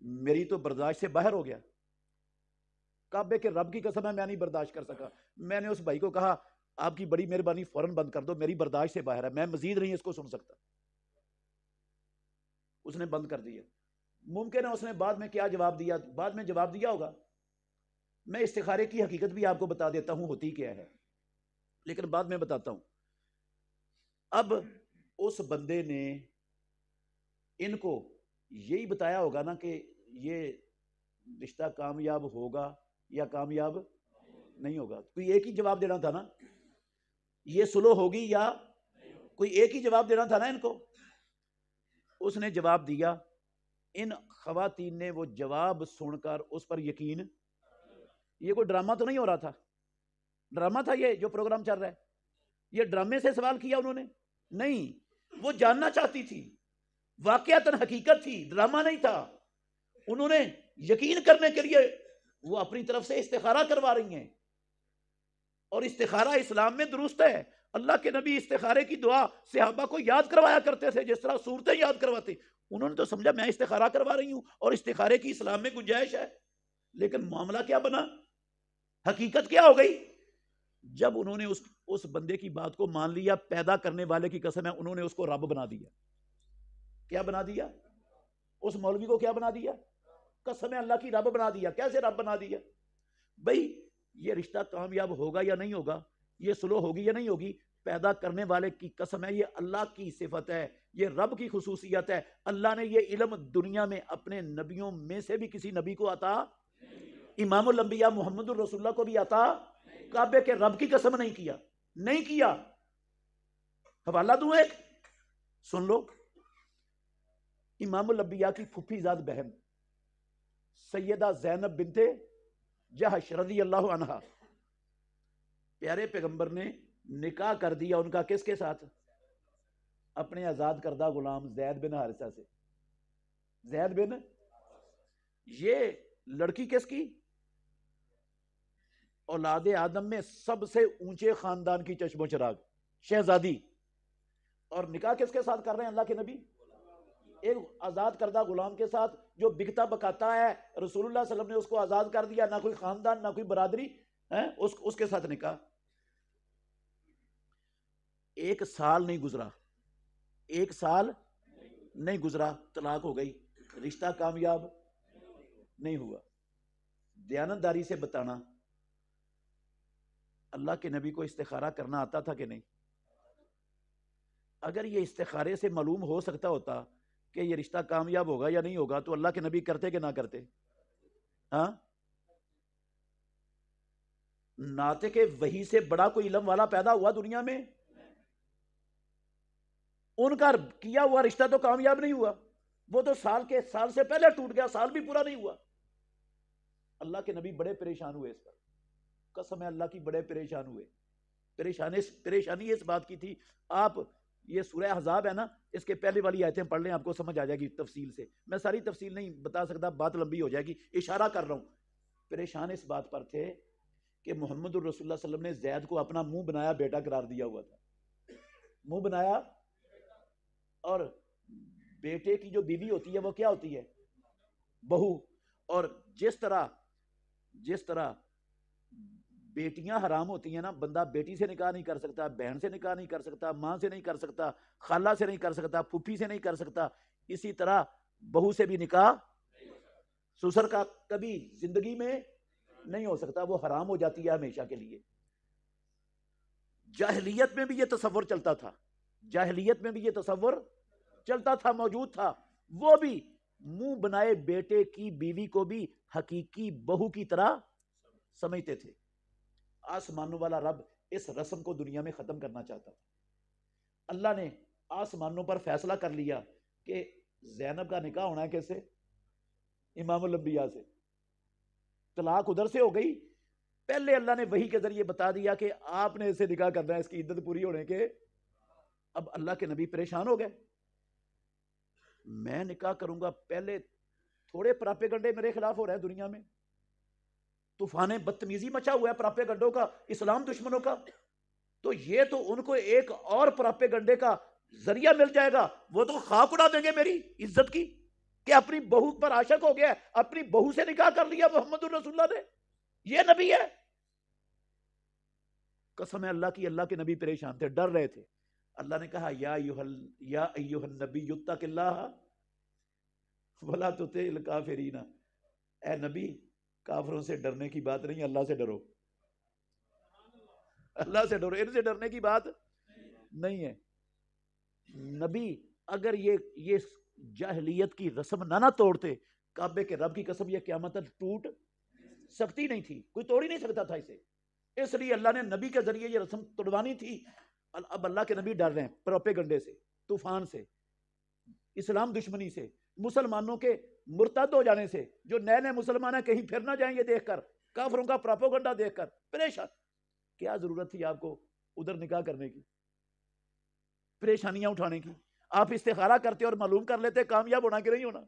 میری تو برداشت سے باہر ہو گیا. کعبے کے رب کی قسم ہے میں نہیں برداشت کر سکا. میں نے اس بھائی کو کہا آپ کی بڑی مہربانی فوراً بند کر دو، میری برداشت سے باہر ہے، میں مزید نہیں اس کو سن سکتا. اس نے بند کر دیا. ممکن ہے اس نے بعد میں کیا جواب دیا، بعد میں جواب دیا ہوگا. میں استخارے کی حقیقت بھی آپ کو بتا دیتا ہوں ہوتی کیا ہے، لیکن بعد میں بتاتا ہوں. اب اس بندے نے ان کو یہی بتایا ہوگا نا کہ یہ رشتہ کامیاب ہوگا یا کامیاب نہیں ہوگا. کوئی ایک ہی جواب دینا تھا نا، یہ سلو ہوگی یا کوئی ایک ہی جواب دینا تھا نا ان کو. اس نے جواب دیا. ان خواتین نے وہ جواب سن کر اس پر یقین، یہ کوئی ڈرامہ تو نہیں ہو رہا تھا، ڈرامہ تھا یہ جو پروگرام چل رہا ہے، یہ ڈرامے سے سوال کیا انہوں نے نہیں، وہ جاننا چاہتی تھی، واقعتاً حقیقت تھی، ڈرامہ نہیں تھا. انہوں نے یقین کرنے کے لیے وہ اپنی طرف سے استخارہ کروا رہی ہیں، اور استخارہ اسلام میں درست ہے. اللہ کے نبی استخارے کی دعا صحابہ کو یاد کروایا کرتے تھے جس طرح صورتیں یاد کرواتے. انہوں نے تو سمجھا میں استخارہ کروا رہی ہوں اور استخارے کی اسلام میں گنجائش ہے. لیکن معاملہ کیا بنا، حقیقت کیا ہو گئی؟ جب انہوں نے اس بندے کی بات کو مان لیا، پیدا کرنے والے کی قسم ہے انہوں نے اس کو رب بنا دیا. کیا بنا دیا؟ اس مولوی کو کیا بنا دیا؟ قسم اللہ کی رب بنا دیا. کیسے رب بنا دیا؟ بھائی یہ رشتہ کامیاب ہوگا یا نہیں ہوگا، یہ سلو ہوگی یا نہیں ہوگی، پیدا کرنے والے کی قسم ہے، یہ اللہ کی صفت ہے، یہ رب کی خصوصیت ہے. اللہ نے یہ علم دنیا میں اپنے نبیوں میں سے بھی کسی نبی کو عطا، امام الانبیاء محمد الرسول اللہ کو بھی عطا کعبے کے رب کی قسم نہیں کیا، نہیں کیا. حوالہ دوں ایک، سن لو. امام الانبیاء کی پھپھی زاد بہن سیدہ زینب بنت جہش رضی اللہ عنہا، پیارے پیغمبر نے نکاح کر دیا ان کا کس کے ساتھ؟ اپنے آزاد کردہ غلام زید بن حارثہ سے. زید بن، یہ لڑکی کس کی؟ اولاد آدم میں سب سے اونچے خاندان کی چشم و چراغ شہزادی. اور نکاح کس کے ساتھ کر رہے ہیں اللہ کے نبی؟ ایک آزاد کردہ غلام کے ساتھ جو بکتا بکاتا ہے. رسول اللہ صلی اللہ علیہ وسلم نے اس کو آزاد کر دیا، نہ کوئی خاندان نہ کوئی برادری، اس کے ساتھ نکاح. 1 سال نہیں گزرا، 1 سال نہیں گزرا طلاق ہو گئی، رشتہ کامیاب نہیں ہوا. دیانتداری سے بتانا، اللہ کے نبی کو استخارہ کرنا آتا تھا کہ نہیں؟ اگر یہ استخارے سے معلوم ہو سکتا ہوتا کہ یہ رشتہ کامیاب ہوگا یا نہیں ہوگا تو اللہ کے نبی کرتے کہ نہ کرتے؟ ہاں، ناطق وحی سے بڑا کوئی علم والا پیدا ہوا دنیا میں؟ ان کا کیا ہوا رشتہ تو کامیاب نہیں ہوا، وہ تو سال سے پہلے ٹوٹ گیا، سال بھی پورا نہیں ہوا. اللہ کے نبی بڑے پریشان ہوئے اس پر، قسم ہے اللہ کی بڑے پریشان ہوئے. پریشانی اس بات کی تھی. آپ یہ سورہ احزاب ہے نا، اس کے پہلے والی آیتیں پڑھ لیں، آپ کو سمجھ آ جائے گی تفصیل سے. میں ساری تفصیل نہیں بتا سکتا، بات لمبی ہو جائے گی، اشارہ کر رہا ہوں. پریشان اس بات پر تھے کہ محمد الرسول اللہ صلی اللہ علیہ وسلم نے زید کو اپنا منہ بنایا بیٹا قرار دیا ہوا تھا، منہ بنایا. اور بیٹے کی جو بیوی ہوتی ہے وہ کیا ہوتی ہے؟ بہو. اور جس طرح بیٹیاں حرام ہوتی ہیں نا، بندہ بیٹی سے نکاح نہیں کر سکتا، بہن سے نکاح نہیں کر سکتا، ماں سے نہیں کر سکتا، خالہ سے نہیں کر سکتا، پھوپھی سے نہیں کر سکتا، اسی طرح بہو سے بھی نکاح سسر کا کبھی زندگی میں نہیں ہو سکتا، وہ حرام ہو جاتی ہے ہمیشہ کے لیے. جاہلیت میں بھی یہ تصور چلتا تھا، جاہلیت میں بھی یہ تصور چلتا تھا، موجود تھا. وہ بھی منہ بنائے بیٹے کی بیوی کو بھی حقیقی بہو کی طرح سمجھتے تھے. آسمانوں والا رب اس رسم کو دنیا میں ختم کرنا چاہتا تھا. اللہ نے آسمانوں پر فیصلہ کر لیا کہ زینب کا نکاح ہونا ہے کیسے؟ امام الانبیاء سے. طلاق ادھر سے ہو گئی. پہلے اللہ نے وحی کے ذریعے بتا دیا کہ آپ نے اسے نکاح کرنا ہے اس کی عدت پوری ہونے کے. اب اللہ کے نبی پریشان ہو گئے، میں نکاح کروں گا، پہلے تھوڑے پراپیگنڈے میرے خلاف ہو رہا ہے دنیا میں، طوفان بدتمیزی مچا ہوا ہے پراپیگنڈوں کا، اسلام دشمنوں کا، تو یہ تو ان کو ایک اور پراپیگنڈے کا ذریعہ مل جائے گا، وہ تو خاک اڑا دیں گے میری عزت کی، کہ اپنی بہو پر عاشق ہو گیا، اپنی بہو سے نکاح کر لیا محمد الرسول اللہ نے، یہ نبی ہے۔ قسم ہے اللہ کی، اللہ کے نبی پریشان تھے، ڈر رہے تھے۔ اللہ نے کہا یا ایھا النبی اتق اللہ ولا تطع الکافرین، اے نبی کافروں سے ڈرنے کی بات نہیں، اللہ سے ڈرو، اللہ سے ڈرو، ان سے ڈرنے کی بات نہیں ہے۔ نبی اگر یہ جاہلیت کی رسم نہ توڑتے، کعبے کے رب کی قسم یہ قیامت تک ٹوٹ سکتی نہیں تھی، کوئی توڑ ہی نہیں سکتا تھا اسے، اس لیے اللہ نے نبی کے ذریعے یہ رسم توڑوانی تھی۔ اب اللہ کے نبی ڈر رہے ہیں پروپیگنڈے سے، طوفان سے، اسلام دشمنی سے، مسلمانوں کے مرتد ہو جانے سے، جو نئے نئے مسلمان ہیں کہیں پھر نہ جائیں یہ دیکھ کر، کافروں کا پروپیگنڈا دیکھ کر پریشان۔ کیا ضرورت تھی آپ کو ادھر نکاح کرنے کی، پریشانیاں اٹھانے کی؟ آپ استخارہ کرتے اور معلوم کر لیتے کامیاب ہونا کہ نہیں ہونا۔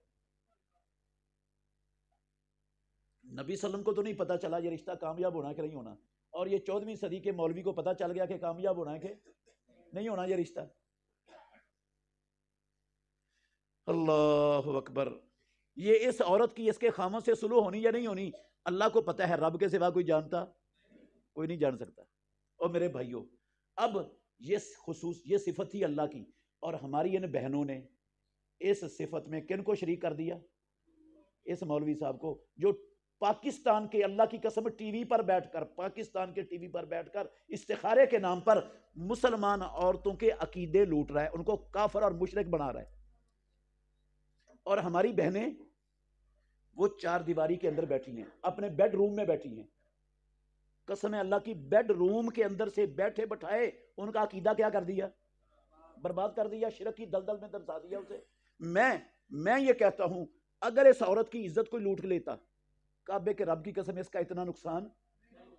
نبی صلی اللہ علیہ وسلم کو تو نہیں پتا چلا یہ رشتہ کامیاب ہونا کہ نہیں ہونا، اور یہ 14ویں صدی کے مولوی کو پتا چل گیا کہ کامیاب ہونا ہے کہ نہیں ہونا یہ رشتہ۔ اللہ اکبر۔ یہ اس عورت کی اس کے خاموں سے سلو ہونی یا نہیں ہونی اللہ کو پتا ہے، رب کے سوا کوئی جانتا، کوئی نہیں جان سکتا۔ اور میرے بھائیوں، اب یہ صفت تھی اللہ کی، اور ہماری ان بہنوں نے اس صفت میں کن کو شریک کر دیا؟ اس مولوی صاحب کو، جو پاکستان کے، اللہ کی قسم، ٹی وی پر بیٹھ کر، پاکستان کے ٹی وی پر بیٹھ کر استخارے کے نام پر مسلمان عورتوں کے عقیدے لوٹ رہا ہے، ان کو کافر اور مشرک بنا رہا ہے۔ اور ہماری بہنیں وہ چار دیواری کے اندر بیٹھی ہیں، اپنے بیڈ روم میں بیٹھی ہیں، قسم اللہ کی، بیڈ روم کے اندر سے بیٹھے بٹھائے ان کا عقیدہ کیا کر دیا؟ برباد کر دیا، شرک کی دلدل میں دھنسا دیا اسے۔ میں یہ کہتا ہوں اگر اس عورت کی عزت کوئی لوٹ لیتا، کعبے کے رب کی قسم اس کا اتنا نقصان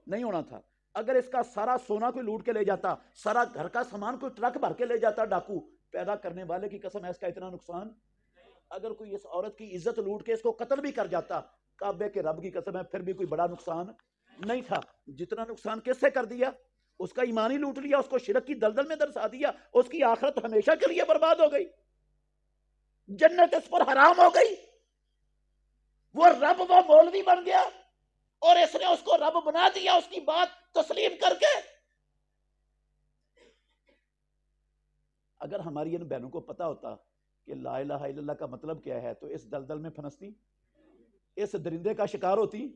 نہیں ہونا تھا۔ اگر اس کا سارا سونا کوئی لوٹ کے لے جاتا، سارا گھر کا سامان کوئی ٹرک بھر کے لے جاتا ڈاکو، پیدا کرنے والے کی قسم ہے اس کا اتنا نقصان۔ اگر کوئی اس عورت کی عزت لوٹ کے اس کو قتل بھی کر جاتا، کعبے کے رب کی قسم ہے پھر بھی کوئی بڑا نقصان نہیں تھا۔ جتنا نقصان کس سے کر دیا؟ اس کا ایمان ہی لوٹ لیا، اس کو شرک کی دلدل میں دھنسا دیا، اس کی آخرت ہمیشہ کے لیے برباد ہو گئی، جنت اس پر حرام ہو گئی۔ وہ رب وہ مولوی بن گیا اور اس نے اس کو رب بنا دیا اس کی بات تسلیم کر کے۔ اگر ہماری ان بہنوں کو پتا ہوتا کہ لا الہ الا اللہ کا مطلب کیا ہے تو اس دلدل میں پھنستی، اس درندے کا شکار ہوتی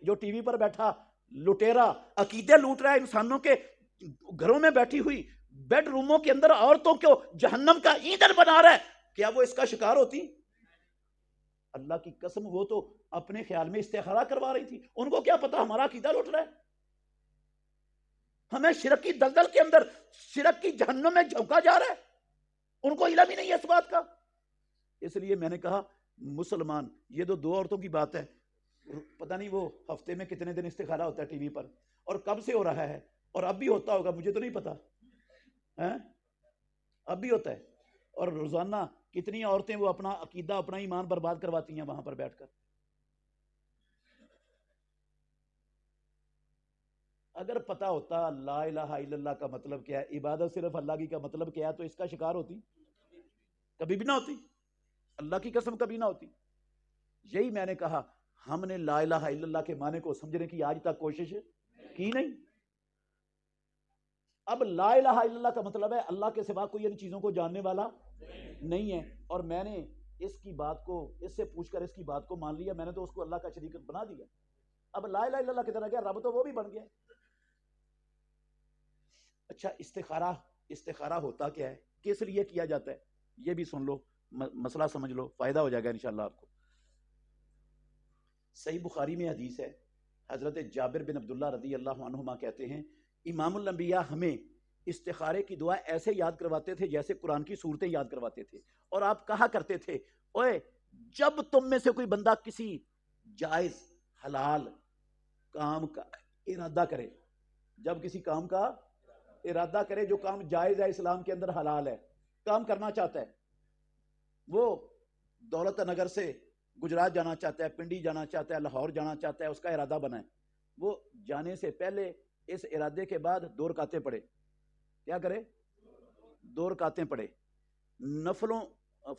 جو ٹی وی پر بیٹھا لٹیرا عقیدے لوٹ رہا ہے انسانوں کے گھروں میں بیٹھی ہوئی، بیڈ روموں کے اندر عورتوں کو جہنم کا ایندھن بنا رہا ہے، کیا وہ اس کا شکار ہوتی؟ اللہ کی قسم وہ تو اپنے خیال میں استخارہ کروا رہی تھی، ان کو کیا پتا ہمارا عقیدہ لوٹ رہا ہے، ہمیں شرک کی دلدل کے اندر، شرک کی جہنم میں جھونکا جا رہا ہے، ان کو علم ہی نہیں ہے اس بات کا۔ اس لیے میں نے کہا مسلمان، یہ تو دو عورتوں کی بات ہے، پتہ نہیں وہ ہفتے میں کتنے دن استخارہ ہوتا ہے ٹی وی پر، اور کب سے ہو رہا ہے، اور اب بھی ہوتا ہوگا، مجھے تو نہیں پتا، اب بھی ہوتا ہے، اور روزانہ کتنی عورتیں وہ اپنا عقیدہ، اپنا ایمان برباد کرواتی ہیں وہاں پر بیٹھ کر۔ اگر پتا ہوتا لا الہ الا اللہ کا مطلب کیا ہے، عبادت صرف اللہ کی کا مطلب کیا ہے، تو اس کا شکار ہوتی؟ کبھی بھی نہ ہوتی، اللہ کی قسم کبھی نہ ہوتی۔ یہی میں نے کہا ہم نے لا الہ الا اللہ کے معنی کو سمجھنے کی آج تک کوشش کی نہیں۔ اب لا الہ الا اللہ کا مطلب ہے اللہ کے سوا کوئی ان چیزوں کو جاننے والا نہیں ہے، اور میں نے اس کی بات کو، اس سے پوچھ کر اس کی بات کو مان لیا، میں نے تو اس کو اللہ کا شریک بنا دیا۔ اب لا الہ الا اللہ کدھر گیا؟ رب تو وہ بھی بن گیا۔ اچھا استخارہ ہوتا کیا ہے، کس لیے کیا جاتا ہے، یہ بھی سن لو، مسئلہ سمجھ لو، فائدہ ہو جائے گا انشاءاللہ آپ کو۔ صحیح بخاری میں حدیث ہے، حضرت جابر بن عبداللہ رضی اللہ عنہما کہتے ہیں امام الانبیاء ہمیں استخارے کی دعا ایسے یاد کرواتے تھے جیسے قرآن کی صورتیں یاد کرواتے تھے، اور آپ کہا کرتے تھے اوے جب تم میں سے کوئی بندہ کسی جائز حلال کام کا ارادہ کرے، جب کسی کام کا ارادہ کرے جو کام جائز ہے، اسلام کے اندر حلال ہے، کام کرنا چاہتا ہے، وہ دولت نگر سے گجرات جانا چاہتا ہے، پنڈی جانا چاہتا ہے، لاہور جانا چاہتا ہے، اس کا ارادہ بنا ہے، وہ جانے سے پہلے اس ارادے کے بعد 2 رکعتیں پڑھے. کیا کرے؟ 2 رکعتیں پڑھے. نفلوں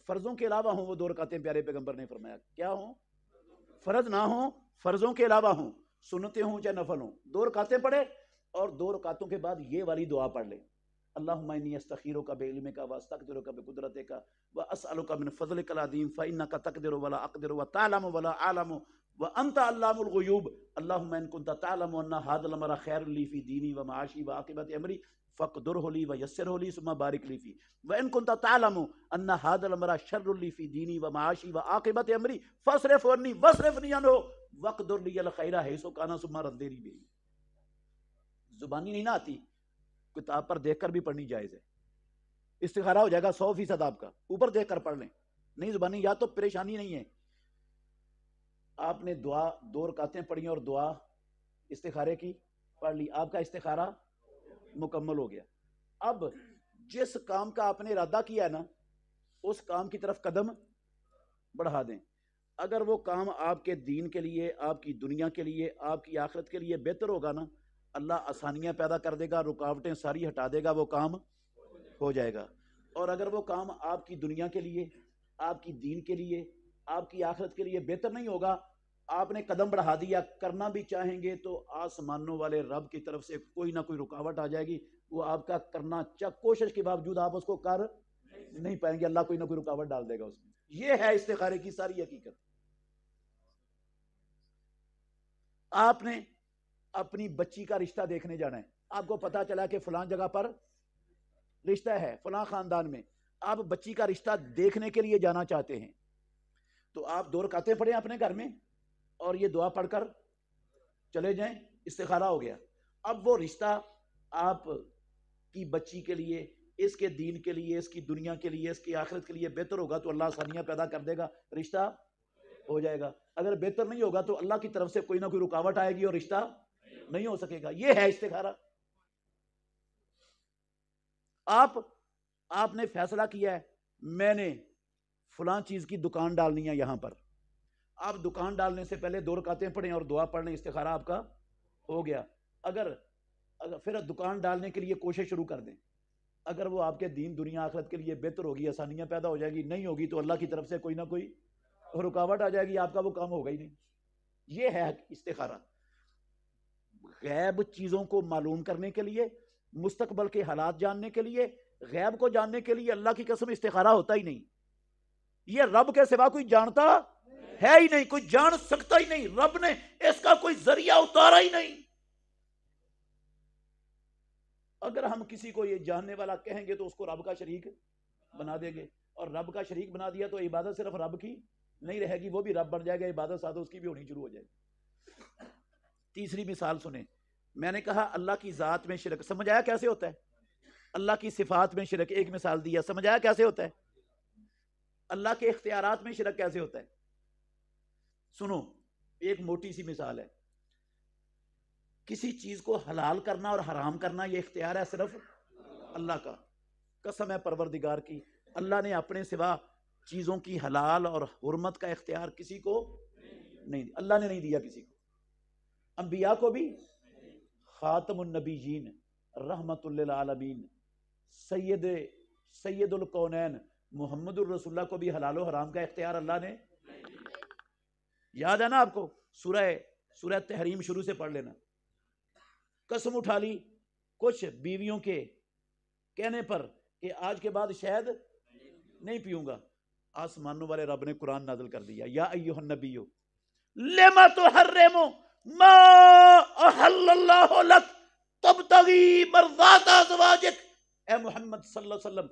فرضوں کے علاوہ ہوں وہ 2 رکعتیں، پیارے پیغمبر نے فرمایا کیا ہوں؟ فرض نہ ہوں، فرضوں کے علاوہ ہوں، سنتیں ہوں چاہے نفل ہوں، 2 رکعتیں پڑھے اور 2 رکعتوں کے بعد یہ والی دعا پڑھ لے: اللہم انی استخیرک بعلمک واستقدرک بقدرتک واسألک من فضلک العظیم فانک تقدر ولا اقدر وتعلم ولا اعلم وانت علام الغیوب اللہم ان کنت تعلم ان ھذا الامر خیر لی فی دینی ومعاشی وعاقبۃ امری فاقدرہ لی ویسرہ لی ثم بارک لی فی وان کنت تعلم ان ھذا الامر شر لی فی دینی ومعاشی وعاقبۃ امری فاصرف عنی واصرفنی عنہ واقدر لی الخیر حیث کان ثم ردنی بہ. زبانی نہیں نہ آتی، کتاب پر دیکھ کر بھی پڑھنی جائز ہے. استخارہ ہو جائے گا 100% آپ کا، اوپر دیکھ کر پڑھ لیں. نہیں زبانی یا تو پریشانی نہیں ہے، آپ نے دعا 2 رکعتیں پڑھی اور دعا استخارے کی پڑھ لی، آپ کا استخارہ مکمل ہو گیا. اب جس کام کا آپ نے ارادہ کیا ہے نا، اس کام کی طرف قدم بڑھا دیں. اگر وہ کام آپ کے دین کے لیے، آپ کی دنیا کے لیے، آپ کی آخرت کے لیے بہتر ہوگا نا، اللہ آسانیاں پیدا کر دے گا، رکاوٹیں ساری ہٹا دے گا، وہ کام ہو جائے گا. اور اگر وہ کام آپ کی دنیا کے لیے، آپ کی دین کے لیے، آپ کی آخرت کے لیے بہتر نہیں ہوگا، آپ نے قدم بڑھا دیا، کرنا بھی چاہیں گے تو آسمانوں والے رب کی طرف سے کوئی نہ کوئی رکاوٹ آ جائے گی، وہ آپ کا کرنا کوشش کے باوجود آپ اس کو کر نہیں پائیں گے، اللہ کوئی نہ کوئی رکاوٹ ڈال دے گا اس میں. یہ ہے استخارے کی ساری حقیقت. آپ نے اپنی بچی کا رشتہ دیکھنے جانا ہے، آپ کو پتا چلا کہ فلاں جگہ پر رشتہ ہے، فلاں خاندان میں، آپ بچی کا رشتہ دیکھنے کے لیے جانا چاہتے ہیں، تو آپ 2 رکعتیں پڑھیں اپنے گھر میں اور یہ دعا پڑھ کر چلے جائیں، استخارہ ہو گیا. اب وہ رشتہ آپ کی بچی کے لیے، اس کے دین کے لیے، اس کی دنیا کے لیے، اس کی آخرت کے لیے بہتر ہوگا تو اللہ آسانیاں پیدا کر دے گا، رشتہ ہو جائے گا. اگر بہتر نہیں ہوگا تو اللہ کی طرف سے کوئی نہ کوئی رکاوٹ آئے گی اور رشتہ نہیں ہو سکے گا. یہ ہے استخارہ. آپ نے فیصلہ کیا ہے میں نے فلاں چیز کی دکان ڈالنی ہے یہاں پر، آپ دکان ڈالنے سے پہلے 2 رکعتیں پڑھیں اور دعا پڑھ لیں، استخارہ آپ کا ہو گیا. اگر پھر دکان ڈالنے کے لیے کوشش شروع کر دیں، اگر وہ آپ کے دین دنیا آخرت کے لیے بہتر ہوگی، آسانیاں پیدا ہو جائے گی، نہیں ہوگی تو اللہ کی طرف سے کوئی نہ کوئی رکاوٹ آ جائے گی، آپ کا وہ کام ہوگا ہی نہیں. یہ ہے استخارہ. غیب چیزوں کو معلوم کرنے کے لیے، مستقبل کے حالات جاننے کے لیے، غیب کو جاننے کے لیے اللہ کی قسم استخارہ ہوتا ہی نہیں. یہ رب کے سوا کوئی جانتا ہے ہی نہیں، کوئی جان سکتا ہی نہیں، رب نے اس کا کوئی ذریعہ اتارا ہی نہیں. اگر ہم کسی کو یہ جاننے والا کہیں گے تو اس کو رب کا شریک بنا دیں گے، اور رب کا شریک بنا دیا تو عبادت صرف رب کی نہیں رہے گی، وہ بھی رب بن جائے گا، عبادت ساتھ اس کی بھی ہونی شروع ہو جائے گی. تیسری مثال سنیں، میں نے کہا اللہ کی ذات میں شرک، سمجھ آیا کیسے ہوتا ہے؟ اللہ کی صفات میں شرک، ایک مثال دیا، سمجھ آیا کیسے ہوتا ہے؟ اللہ کے اختیارات میں شرک کیسے ہوتا ہے؟ سنو، ایک موٹی سی مثال ہے. کسی چیز کو حلال کرنا اور حرام کرنا یہ اختیار ہے صرف اللہ کا. قسم ہے پروردگار کی، اللہ نے اپنے سوا چیزوں کی حلال اور حرمت کا اختیار کسی کو نہیں، اللہ نے نہیں دیا کسی کو. انبیاء کو بھی، خاتم النبیین، رحمت للعالمین، سید الکونین محمد الرسول اللہ کو بھی حلال و حرام کا اختیار اللہ نے. یاد ہے نا آپ کو؟ سورہ تحریم شروع سے پڑھ لینا. قسم اٹھا لی کچھ بیویوں کے کہنے پر کہ آج کے بعد شہد نہیں پیوں گا، آسمانوں والے رب نے قرآن نازل کر دیا، یا ایھا النبی لما تحرم ما احل اللہ لک تبتغی مرضات ازواجک. اے محمد صلی اللہ علیہ وسلم،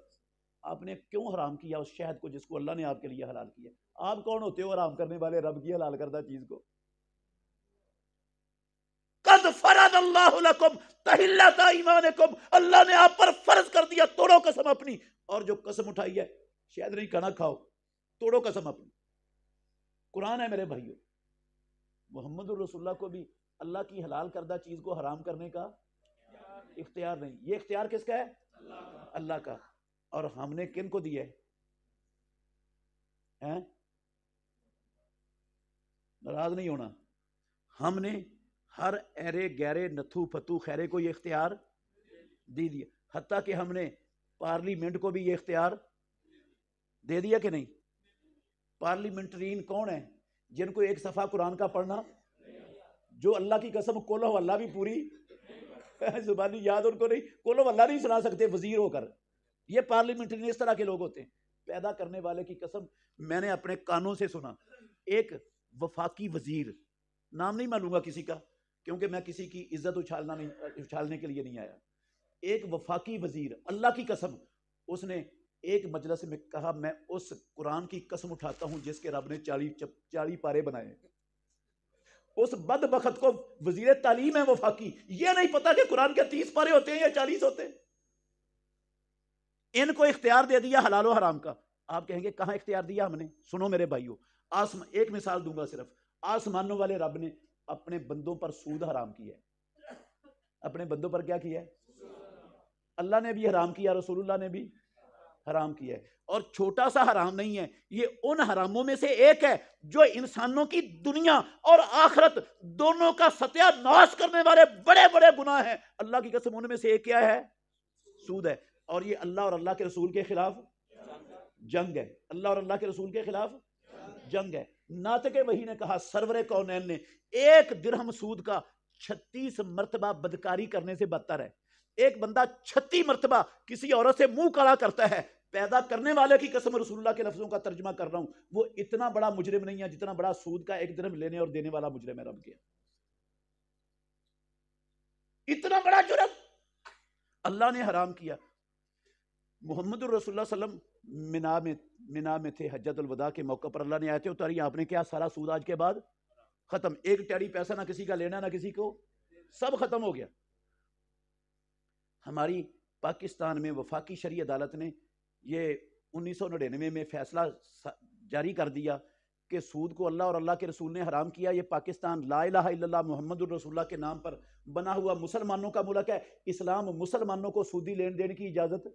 آپ نے کیوں حرام کیا اس شہد کو جس کو اللہ نے آپ کے لیے حلال کیا؟ آپ کون ہوتے ہو حرام کرنے والے رب کی حلال کردہ چیز کو؟ قد فرض اللہ لکم تحلۃ ایمانکم، اللہ نے آپ پر فرض کر دیا، توڑو قسم اپنی. اور جو قسم اٹھائی ہے شاید نہیں کھانا کھاؤ، توڑو قسم اپنی. قرآن ہے میرے بھائیو. محمد الرسول اللہ کو بھی اللہ کی حلال کردہ چیز کو حرام کرنے کا اختیار نہیں. یہ اختیار کس کا ہے؟ اللہ کا. اور ہم نے کن کو دیا ہے؟ ناراض نہیں ہونا. ہم نے ہر ایرے گہرے نتھو پھتو خیرے کو یہ اختیار دے دیا. حتیٰ کہ ہم نے پارلیمنٹ کو بھی یہ اختیار دے دیا کہ نہیں. پارلیمنٹرین کون ہیں؟ جن کو ایک صفحہ قرآن کا پڑھنا، جو اللہ کی قسم قل ہو اللہ بھی پوری زبانی یاد ان کو نہیں، قل ہو اللہ نہیں سنا سکتے وزیر ہو کر. یہ پارلیمنٹرین اس طرح کے لوگ ہوتے ہیں. پیدا کرنے والے کی قسم میں نے اپنے کانوں سے سنا. ایک وفاقی وزیر، نام نہیں مانوں گا کسی کا کیونکہ میں کسی کی عزت اچھالنے کے لیے نہیں آیا. ایک وفاقی وزیر، اللہ کی قسم، اس نے ایک مجلس میں کہا میں اس قرآن کی قسم اٹھاتا ہوں جس کے رب نے 40 پارے بنائے ہیں. اس بدبخت کو وزیر تعلیم ہے وفاقی، یہ نہیں پتا کہ قرآن کے 30 پارے ہوتے ہیں یا 40 ہوتے ہیں. ان کو اختیار دے دیا حلال و حرام کا. آپ کہیں گے کہاں اختیار دیا ہم نے؟ سنو میرے بھائیو، ایک مثال دوں گا صرف. آسمانوں والے رب نے اپنے بندوں پر سود حرام کیا ہے. اپنے بندوں پر کیا کیا ہے؟ اللہ نے بھی حرام کیا، رسول اللہ نے بھی حرام کیا ہے. اور چھوٹا سا حرام نہیں ہے، یہ ان حراموں میں سے ایک ہے جو انسانوں کی دنیا اور آخرت دونوں کا ستیہ ناش کرنے والے بڑے بڑے گناہ ہیں. اللہ کی قسم ان میں سے ایک کیا ہے؟ سود ہے. اور یہ اللہ اور اللہ کے رسول کے خلاف جنگ ہے. اللہ اور اللہ کے رسول کے خلاف جنگ ہے. ناطق وحی نے کہا سرور کونین نے 1 درہم سود کا 36 مرتبہ بدکاری کرنے سے بدتر ہے. ایک بندہ 36 مرتبہ کسی عورت سے منہ کالا کرتا ہے. پیدا کرنے والے کی قسم رسول اللہ کے لفظوں کا ترجمہ کر رہا ہوں، وہ اتنا بڑا مجرم نہیں ہے جتنا بڑا سود کا 1 درہم لینے اور دینے والا مجرم ہے رب کے. اتنا بڑا جرم اللہ نے حرام کیا. محمد الرسول اللہ صلی اللہ علیہ وسلم منا میں تھے حجت الوداع کے موقع پر. اللہ نے آیتیں اتاری، آپ نے کیا سارا سود آج کے بعد ختم. 1 ٹیڑی پیسہ نہ کسی کا لینا نہ کسی کو، سب ختم ہو گیا. ہماری پاکستان میں وفاقی شرعی عدالت نے یہ 1999 میں فیصلہ جاری کر دیا کہ سود کو اللہ اور اللہ کے رسول نے حرام کیا. یہ پاکستان لا الہ الا اللہ محمد الرسول اللہ کے نام پر بنا ہوا مسلمانوں کا ملک ہے. اسلام مسلمانوں کو سودی لین دین کی اجازت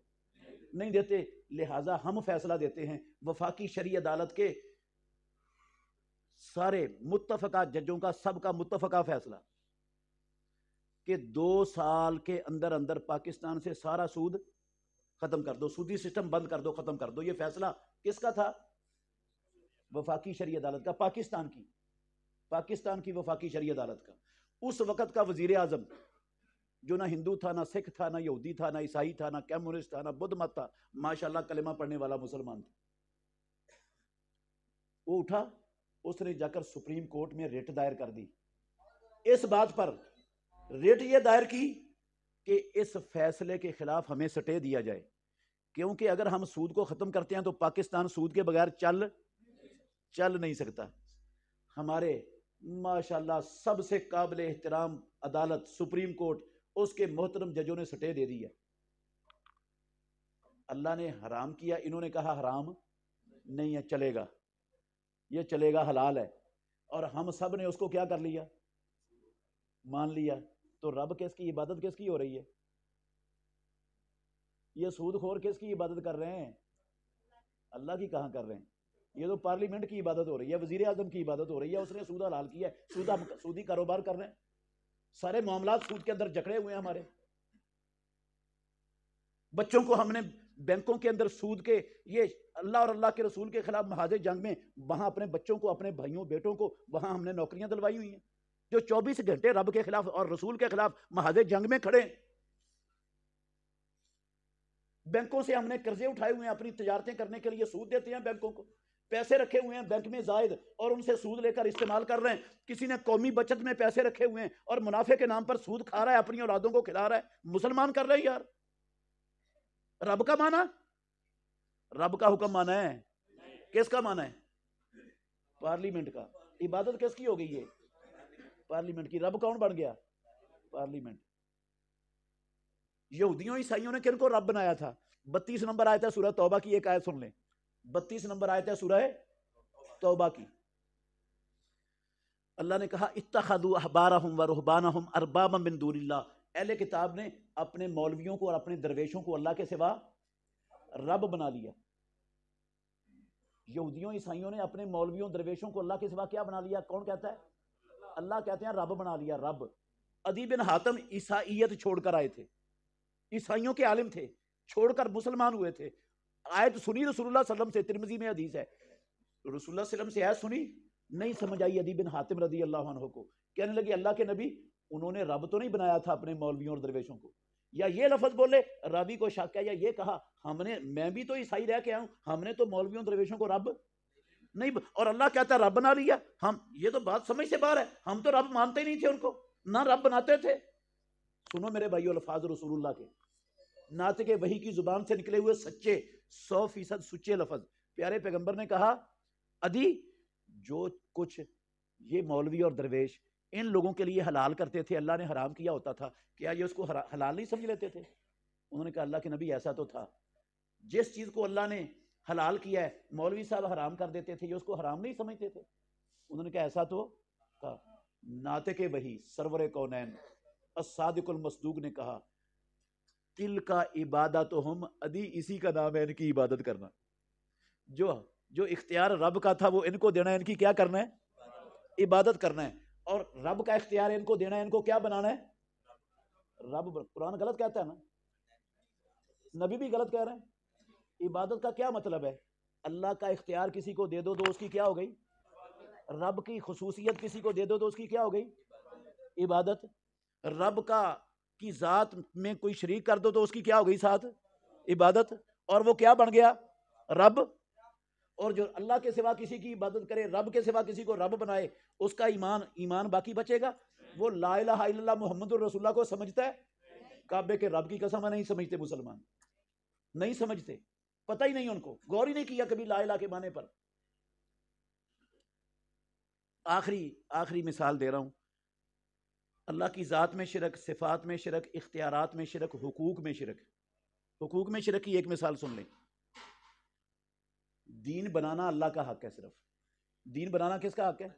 نہیں دیتے. لہٰذا ہم فیصلہ دیتے ہیں وفاقی شرعی عدالت کے سارے متفقہ ججوں کا، سب کا متفقہ فیصلہ کہ 2 سال کے اندر اندر پاکستان سے سارا سود ختم کر دو، سودی سسٹم بند کر دو، ختم کر دو. یہ فیصلہ کس کا تھا؟ وفاقی شرعی عدالت کا، پاکستان کی وفاقی شرعی عدالت کا. اس وقت کا وزیر اعظم جو نہ ہندو تھا، نہ سکھ تھا، نہ یہودی تھا، نہ عیسائی تھا، نہ کمیونسٹ تھا، نہ بدھ مت تھا، ماشاءاللہ کلمہ پڑھنے والا مسلمان تھا. وہ اٹھا، اس نے جا کر سپریم کورٹ میں ریٹ دائر کر دی. اس بات پر ریٹ یہ دائر کی کہ اس فیصلے کے خلاف ہمیں سٹے دیا جائے، کیونکہ اگر ہم سود کو ختم کرتے ہیں تو پاکستان سود کے بغیر چل نہیں سکتا. ہمارے ماشاءاللہ سب سے قابل احترام عدالت سپریم کورٹ، اس کے محترم ججوں نے سٹے دے دیا. اللہ نے حرام کیا، انہوں نے کہا حرام نہیں ہے، چلے گا، یہ چلے گا، حلال ہے. اور ہم سب نے اس کو کیا کر لیا؟ مان لیا. تو رب کس کی عبادت کس کی ہو رہی ہے؟ یہ سود خور کس کی عبادت کر رہے ہیں؟ اللہ کی کہاں کر رہے ہیں؟ یہ تو پارلیمنٹ کی عبادت ہو رہی ہے، وزیر اعظم کی عبادت ہو رہی ہے. اس نے سود حلال کیا ہے، سودی کاروبار کر رہے ہیں، سارے معاملات سود کے اندر جکڑے ہوئے ہیں. ہمارے بچوں کو ہم نے بینکوں کے اندر سود کے، یہ اللہ اور اللہ کے رسول کے خلاف محاذ جنگ میں وہاں اپنے بچوں کو، اپنے بھائیوں بیٹوں کو وہاں ہم نے نوکریاں دلوائی ہوئی ہیں، جو 24 گھنٹے رب کے خلاف اور رسول کے خلاف محاذ جنگ میں کھڑے ہیں. بینکوں سے ہم نے قرضے اٹھائے ہوئے ہیں اپنی تجارتیں کرنے کے لیے، سود دیتے ہیں بینکوں کو، پیسے رکھے ہوئے ہیں بینک میں زائد اور ان سے سود لے کر استعمال کر رہے ہیں. کسی نے قومی بچت میں پیسے رکھے ہوئے ہیں اور منافع کے نام پر سود کھا رہا ہے، اپنی اولادوں کو کھلا رہا ہے. مسلمان کر رہے ہیں یار. رب کا مانا، رب کا حکم مانا ہے، کس کا مانا ہے؟ پارلیمنٹ کا. عبادت کس کی ہو گئی ہے؟ پارلیمنٹ کی. رب کون بن گیا؟ پارلیمنٹ. یہودیوں عیسائیوں نے کن کو رب بنایا تھا؟ 32 نمبر آیت ہے سورہ توبہ کی، ایک آیت سن لیں. 32 نمبر آیت ہے سورہ توبہ کی. اللہ نے کہا اتخذوا احبارہم و رہبانہم اربابا من دون اللہ. اہل کتاب نے اپنے مولویوں کو اور اپنے درویشوں کو اللہ کے سوا رب بنا لیا. یہودیوں عیسائیوں نے اپنے مولویوں درویشوں کو اللہ کے سوا کیا بنا لیا؟ کون کہتا ہے؟ اللہ کہتے ہیں رب بنا لیا. رب. عدی بن حاتم عیسائیت چھوڑ کر آئے تھے, عیسائیوں کے عالم تھے, چھوڑ کر مسلمان ہوئے تھے. آیت سنی رسول اللہ صلی اللہ علیہ وسلم سے, ترمذی میں حدیث ہے, رسول اللہ صلی اللہ علیہ وسلم سے آیت سنی, نہیں سمجھ آئی عدی بن حاتم رضی اللہ عنہ کو. کہنے لگے اللہ کے نبی انہوں نے رب تو نہیں بنایا تھا اپنے مولویوں اور درویشوں کو, یا یہ لفظ بولے ربی کو شک ہے, یا یہ کہا میں بھی تو عیسائی رہ کے آیا ہوں, ہم نے تو مولویوں درویشوں کو رب نہیں اور اللہ کہتا ہے رب بنا لیا. ہم یہ تو بات سمجھ سے باہر ہے, ہم تو رب مانتے ہی نہیں تھے ان کو, نہ رب بناتے تھے. سنو میرے بھائیو الفاظ رسول اللہ کے, ناطق وحی کی زبان سے نکلے ہوئے سچے 100% سچے لفظ. پیارے پیغمبر نے کہا عدی جو کچھ یہ مولوی اور درویش ان لوگوں کے لیے حلال کرتے تھے اللہ نے حرام کیا ہوتا تھا, کیا یہ اس کو حلال نہیں سمجھ لیتے تھے؟ انہوں نے کہا اللہ کے نبی ایسا تو تھا, جس چیز کو اللہ نے حلال کیا ہے مولوی صاحب حرام کر دیتے تھے, یہ اس کو حرام نہیں سمجھتے تھے؟ انہوں نے کہا ایسا تو تھا. ناطق وحی سرور کونین الصادق المصدوق نے کہا تل کا عبادتہم عدی, اسی کا نام ہے ان کی عبادت کرنا. جو اختیار رب کا تھا وہ ان کو دینا ہے, ان کی کیا کرنا ہے؟ عبادت کرنا ہے. اور رب کا اختیار ان کو دینا ہے, ان کو کیا بنانا ہے؟ رب. قرآن غلط کہتا ہے نا, نبی بھی غلط کہہ رہے ہیں. عبادت کا کیا مطلب ہے؟ اللہ کا اختیار کسی کو دے دو تو اس کی کیا ہو گئی؟ رب کی خصوصیت کسی کو دے دو تو اس کی کیا ہو گئی؟ عبادت. رب کی ذات میں کوئی شریک کر دو تو اس کی کیا ہو گئی ساتھ؟ عبادت. اور وہ کیا بن گیا؟ رب. اور جو اللہ کے سوا کسی کی عبادت کرے, رب کے سوا کسی کو رب بنائے, اس کا ایمان باقی بچے گا؟ وہ لا الہ الا اللہ محمد الرسول اللہ کو سمجھتا ہے؟ کعبے کے رب کی قسم نہیں سمجھتے مسلمان, نہیں سمجھتے, پتہ ہی نہیں ان کو, غور ہی نہیں کیا کبھی لا الہ کے معنی پر. آخری مثال دے رہا ہوں. اللہ کی ذات میں شرک, صفات میں شرک, اختیارات میں شرک, حقوق میں شرک. حقوق میں شرک کی ایک مثال سن لیں. دین بنانا اللہ کا حق ہے, صرف دین بنانا کس کا حق ہے؟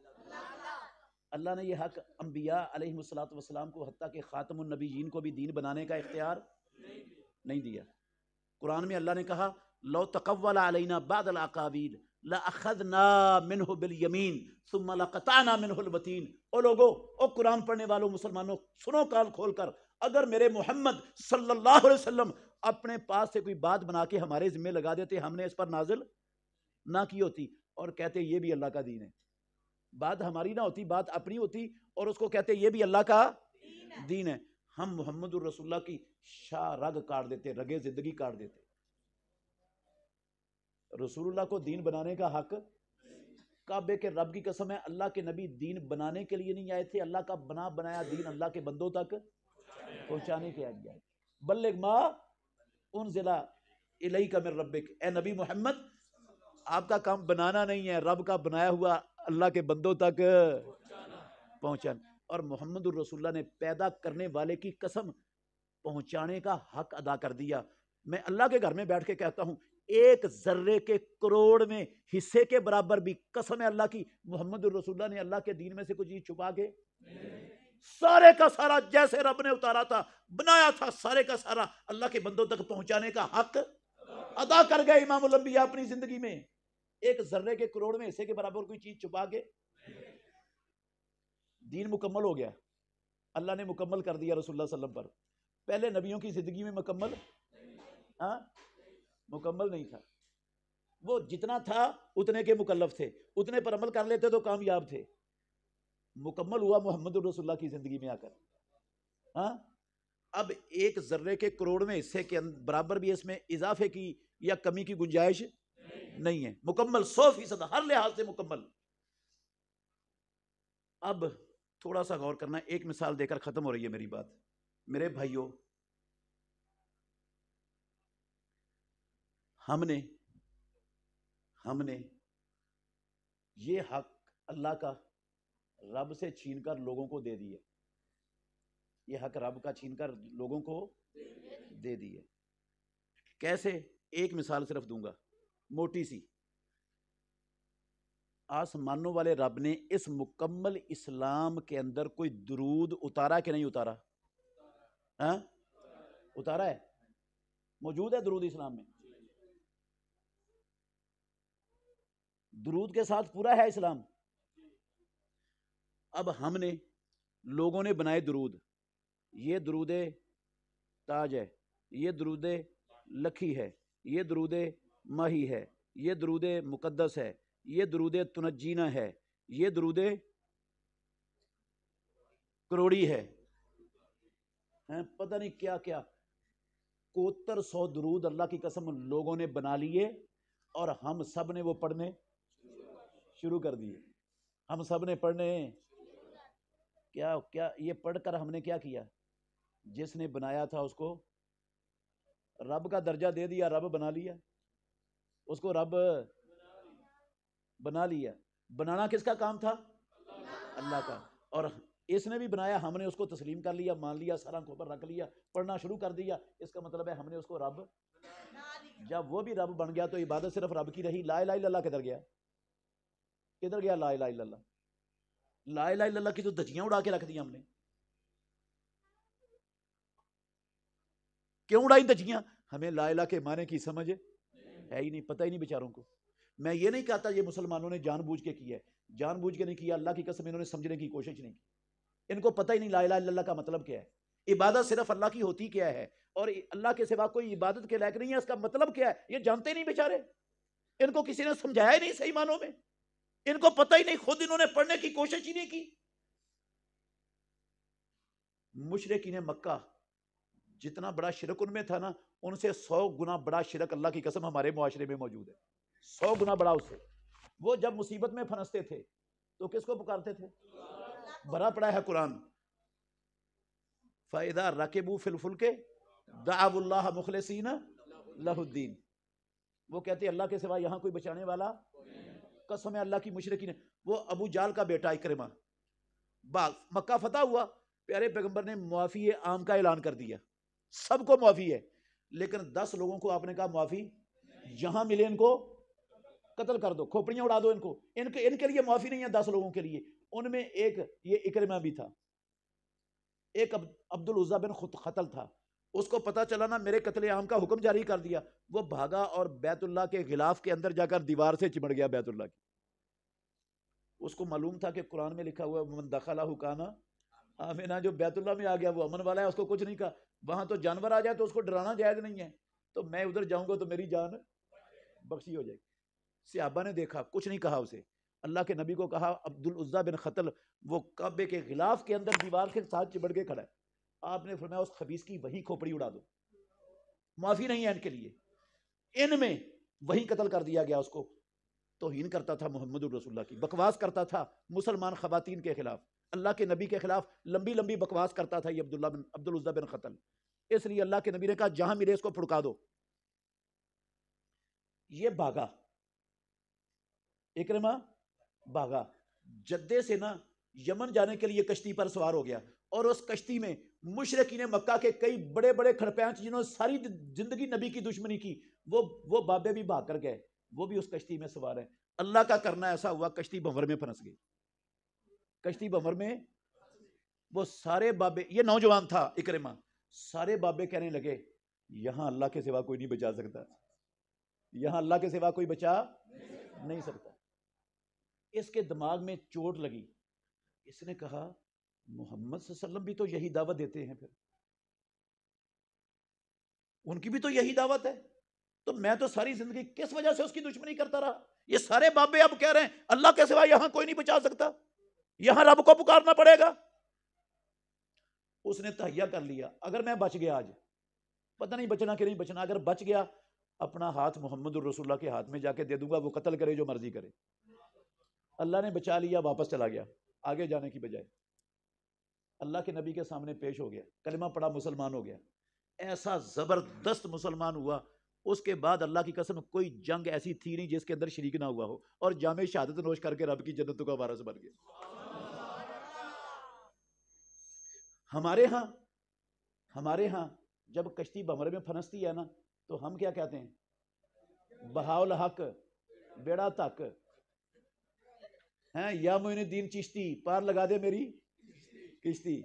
اللہ نے یہ حق انبیاء علیہ الصلوۃ والسلام کو, حتیٰ کہ خاتم النبیین کو بھی دین بنانے کا اختیار نہیں دیا. قرآن میں اللہ نے کہا لو تقول علینا بعض الاقاویل لاخذنا منہ بالیمین ثم لقطعنا منہ الوتین. او لوگو, او قرآن پڑھنے والوں مسلمانوں, سنو کان کھول کر, اگر میرے محمد صلی اللہ علیہ وسلم اپنے پاس سے کوئی بات بنا کے ہمارے ذمہ لگا دیتے, ہم نے اس پر نازل نہ کی ہوتی, اور کہتے یہ بھی اللہ کا دین ہے. بات ہماری نہ ہوتی, بات اپنی ہوتی, اور اس کو کہتے یہ بھی اللہ کا دین ہے. ہم محمد الرسول اللہ کی شاہ رگ کاٹ دیتے, رگے زندگی کاٹ دیتے. رسول اللہ کو دین بنانے کا حق, کعبے کے رب کی قسم ہے اللہ کے نبی دین بنانے کے لیے نہیں آئے تھے, اللہ کا بنایا دین اللہ کے بندوں تک پہنچانے کے لیے آئے. بلغ ما انزل الیک من ربک, اے نبی محمد آپ کا کام بنانا نہیں ہے, رب کا بنایا ہوا اللہ کے بندوں تک پہنچانا. اور محمد الرسول اللہ نے پیدا کرنے والے کی قسم پہنچانے کا حق ادا کر دیا. میں اللہ کے گھر میں بیٹھ کے کہتا ہوں, ایک ذرے کے کروڑ میں حصے کے برابر بھی قسم ہے اللہ کی, محمد الرسول اللہ نے اللہ کے دین میں سے کچھ چیز چھپا کے سارے کا سارا جیسے رب نے اتارا تھا, بنایا تھا, سارے کا سارا اللہ کے بندوں تک پہنچانے کا حق ادا کر گئے امام الانبیاء اپنی زندگی میں. ایک ذرے کے کروڑ میں حصے کے برابر کوئی چیز چھپا کے. دین مکمل ہو گیا, اللہ نے مکمل کر دیا رسول اللہ صلی اللہ علیہ وسلم پر. پہلے نبیوں کی زندگی میں مکمل نہیں تھا. وہ جتنا تھا اتنے کے مکلف تھے, اتنے پر عمل کر لیتے تو کامیاب تھے. مکمل ہوا محمد الرسول اللہ کی زندگی میں آ کر. اب ایک ذرے کے کروڑ میں حصے کے برابر بھی اس میں اضافے کی یا کمی کی گنجائش نہیں ہے, مکمل 100% ہر لحاظ سے مکمل. اب تھوڑا سا غور کرنا, ایک مثال دے کر ختم ہو رہی ہے میری بات. میرے بھائیوں, ہم نے یہ حق اللہ کا رب سے چھین کر لوگوں کو دے دی ہے. یہ حق رب کا چھین کر لوگوں کو دے دی ہے. کیسے؟ ایک مثال صرف دوں گا موٹی سی. آسمانوں والے رب نے اس مکمل اسلام کے اندر کوئی درود اتارا کہ نہیں اتارا؟ ہاں اتارا ہے، موجود ہے درود اسلام میں، درود کے ساتھ پورا ہے اسلام۔ اب ہم نے لوگوں نے بنائے درود، یہ درود تاج ہے، یہ درود لکھی ہے، یہ درود ماہی ہے، یہ درود مقدس ہے، یہ درود تنجینا ہے، یہ درود کروڑی ہے، پتہ نہیں کیا کیا 7100 درود اللہ کی قسم لوگوں نے بنا لیے، اور ہم سب نے وہ پڑھنے شروع کر دیے، ہم سب نے پڑھنے کیا کیا یہ پڑھ کر ہم نے کیا کیا؟ جس نے بنایا تھا اس کو رب کا درجہ دے دیا، رب بنا لیا، اس کو رب بنا لیا۔ بنانا کس کا کام تھا؟ اللہ کا، اور اس نے بھی بنایا، ہم نے اس کو تسلیم کر لیا، مان لیا، سر آنکھوں پر رکھ لیا، پڑھنا شروع کر دیا، اس کا مطلب ہے ہم نے اس کو رب۔ جب وہ بھی رب بن گیا تو عبادت صرف رب کی رہی، لا الہ الا اللہ کدھر گیا؟ کدھر گیا لا الہ الا اللہ؟ لا الہ الا اللہ کی تو دھجیاں اڑا کے رکھ دی ہم نے، کیوں اڑائی دھجیاں؟ ہمیں لا الہ کے معنی کی سمجھ ہے ہی نہیں، پتہ ہی نہیں بیچاروں کو۔ میں یہ نہیں کہتا یہ مسلمانوں نے جان بوجھ کے کیا ہے، جان بوجھ کے نہیں کیا، اللہ کی قسم انہوں نے سمجھنے کی کوشش نہیں کی، ان کو پتہ ہی نہیں لا الہ الا اللہ کا مطلب کیا ہے، عبادت صرف اللہ کی ہوتی کیا ہے، اور اللہ کے سوا کوئی عبادت کے لائق نہیں ہے، اس کا مطلب کیا ہے یہ جانتے نہیں بیچارے، ان کو کسی نے سمجھایا ہی نہیں صحیح معنوں میں، ان کو پتہ ہی نہیں، خود انہوں نے پڑھنے کی کوشش ہی نہیں کی۔ مشرکین مکہ جتنا بڑا شرک ان میں تھا نا، ان سے 100 گنا بڑا شرک اللہ کی قسم ہمارے معاشرے میں موجود ہے، 100 گنا بڑا اس سے۔ وہ جب مصیبت میں پھنستے تھے تو کس کو پکارتے تھے؟ بھرا پڑا ہے قرآن، فَإِذَا رَكِبُوا فِي الْفُلْكِ دَعَوُا اللَّهَ مُخْلِصِينَ لَهُ الدِّينَ، وہ کہتے ہیں اللہ کے سوا یہاں کوئی بچانے والا، قسم ہے اللہ کی مشرکین۔ وہ ابو جال کا بیٹا اکرمہ، مکہ فتح ہوا، پیارے پیغمبر نے معافی عام کا اعلان کر دیا، سب کو معافی ہے، لیکن 10 لوگوں کو آپ نے کہا معافی جہاں ملے ان کو قتل کر دو، کھوپڑیاں اڑا دو، ان کے لیے معافی نہیں ہے 10 لوگوں کے لیے۔ ان میں ایک یہ اکرمہ بھی تھا، ایک عبد العزیٰ بن خطل تھا، اس کو پتا چلا نا میرے قتل عام کا حکم جاری کر دیا، وہ بھاگا اور بیت اللہ کے غلاف کے اندر جا کر دیوار سے چمڑ گیا بیت اللہ کی۔ اس کو معلوم تھا کہ قرآن میں لکھا ہوا من دخلہ کان آمنا، جو بیت اللہ میں آ گیا وہ امن والا ہے، اس کو کچھ نہیں کہا۔ وہاں تو جانور آ جائے تو اس کو ڈرانا جائز نہیں ہے، تو میں ادھر جاؤں گا تو میری جان بخشی ہو جائے گی۔ صحابہ نے دیکھا، کچھ نہیں کہا اسے، اللہ کے نبی کو کہا عبد العزیٰ بن خطل وہ کعبے کے غلاف کے اندر دیوار کے ساتھ چمڑ کے کھڑا ہے، آپ نے فرمایا اس خبیث کی وہی کھوپڑی اڑا دو، معافی نہیں ہے ان کے لیے۔ ان میں وہی قتل کر دیا گیا، اس کو توہین کرتا تھا محمد الرسول اللہ کی، بکواس کرتا تھا مسلمان خواتین کے خلاف، اللہ کے نبی کے خلاف لمبی لمبی بکواس کرتا تھا یہ عبد العزیٰ بن خطل۔ اس لیے اللہ کے نبی نے کہا جہاں ملے اس کو پھڑکا دو۔ یہ بھاگا، اکرمہ بھاگا، جدے سے نا یمن جانے کے لیے کشتی پر سوار ہو گیا، اور اس کشتی میں مشرکین مکہ کے کئی بڑے بڑے کھڑپینچ جنہوں نے ساری زندگی نبی کی دشمنی کی، وہ بابے بھی بھاگ کر گئے، وہ بھی اس کشتی میں سوار ہیں۔ اللہ کا کرنا ایسا ہوا کشتی بھنور میں پھنس گئی، کشتی بھنور میں، وہ سارے بابے، یہ نوجوان تھا اکرمہ، سارے بابے کہنے لگے یہاں اللہ کے سوا کوئی نہیں بچا سکتا، یہاں اللہ کے سوا کوئی بچا نہیں سکتا۔ اس کے دماغ میں چوٹ لگی، اس نے کہا محمد صلی اللہ علیہ وسلم بھی تو یہی دعوت دیتے ہیں، پھر ان کی بھی تو یہی دعوت ہے، تو میں تو ساری زندگی کس وجہ سے اس کی دشمنی کرتا رہا؟ یہ سارے بابے اب کہہ رہے ہیں اللہ کے سوا یہاں کوئی نہیں بچا سکتا، یہاں رب کو پکارنا پڑے گا۔ اس نے تہیہ کر لیا اگر میں بچ گیا، آج پتہ نہیں بچنا کہ نہیں بچنا، اگر بچ گیا اپنا ہاتھ محمد الرسول اللہ کے ہاتھ میں جا کے دے دوں گا، وہ قتل کرے جو مرضی کرے۔ اللہ نے بچا لیا، واپس چلا گیا آگے جانے کی بجائے، اللہ کے نبی کے سامنے پیش ہو گیا، کلمہ پڑا، مسلمان ہو گیا، ایسا زبردست مسلمان ہوا۔ اس کے بعد اللہ کی قسم کوئی جنگ ایسی تھی نہیں جس کے اندر شریک نہ ہوا ہو، اور جامع شہادت نوش کر کے رب کی جنتوں کا وارث بن گیا۔ ہمارے ہاں جب کشتی بھنور میں پھنستی ہے نا تو ہم کیا کہتے ہیں؟ بہاؤ الحق بیڑا تک ہیں، یا معین الدین چشتی پار لگا دے میری کشتی۔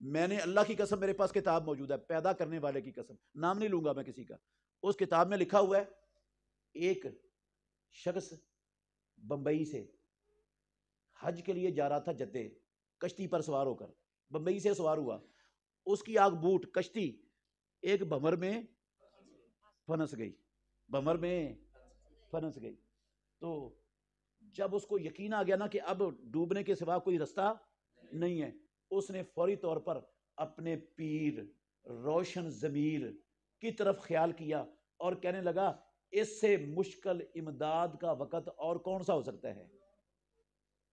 میں نے اللہ کی قسم، میرے پاس کتاب موجود ہے، پیدا کرنے والے کی قسم، نام نہیں لوں گا میں کسی کا، اس کتاب میں لکھا ہوا ہے ایک شخص بمبئی سے حج کے لیے جا رہا تھا، جدے کشتی پر سوار ہو کر بمبئی سے سوار ہوا، اس کی آگ بوٹ کشتی ایک بھمر میں پھنس گئی، بھمر میں پھنس گئی۔ تو جب اس کو یقین آ گیا نا کہ اب ڈوبنے کے سوا کوئی رستہ نہیں ہے، اس نے فوری طور پر اپنے پیر روشن ضمیر کی طرف خیال کیا اور کہنے لگا اس سے مشکل امداد کا وقت اور کون سا ہو سکتا ہے۔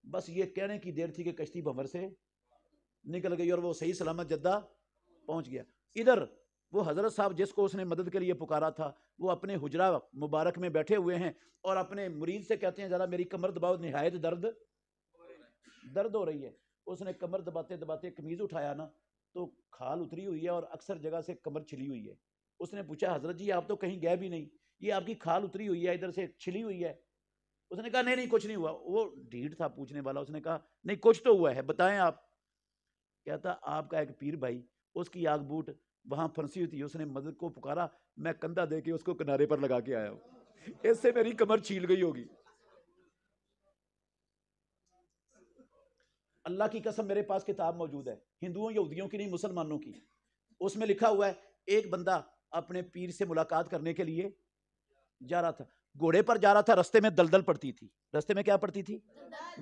بس یہ کہنے کی دیر تھی کہ کشتی بھمر سے نکل گئی اور وہ صحیح سلامت جدہ پہنچ گیا۔ ادھر وہ حضرت صاحب جس کو اس نے مدد کے لیے پکارا تھا وہ اپنے حجرہ مبارک میں بیٹھے ہوئے ہیں اور اپنے مرید سے کہتے ہیں ذرا میری کمر دباؤ، نہایت درد ہو رہی ہے۔ اس نے کمر دباتے دباتے قمیض اٹھایا نا تو کھال اتری ہوئی ہے اور اکثر جگہ سے کمر چھلی ہوئی ہے۔ اس نے پوچھا حضرت جی آپ تو کہیں گئے بھی نہیں، یہ آپ کی کھال اتری ہوئی ہے، ادھر سے چھلی ہوئی ہے۔ اس نے کہا نہیں کچھ نہیں ہوا۔ وہ ڈھیٹ تھا پوچھنے والا، اس نے کہا نہیں کچھ تو ہوا ہے، بتائیں آپ۔ کہتا آپ کا ایک پیر بھائی، اس کی آگ بوٹ وہاں پھنسی ہوئی تھی، اس نے مدد کو پکارا، میں کندھا دے کے اس کو کنارے پر لگا کے آیا ہوں، اس سے میری کمر چھیل گئی ہوگی۔ اللہ کی قسم میرے پاس کتاب موجود ہے، ہندوؤں یہودیوں کی نہیں، مسلمانوں کی۔ اس میں لکھا ہوا ہے ایک بندہ اپنے پیر سے ملاقات کرنے کے لیے جا رہا تھا، گھوڑے پر جا رہا تھا، رستے میں دلدل پڑتی تھی، رستے میں کیا پڑتی تھی؟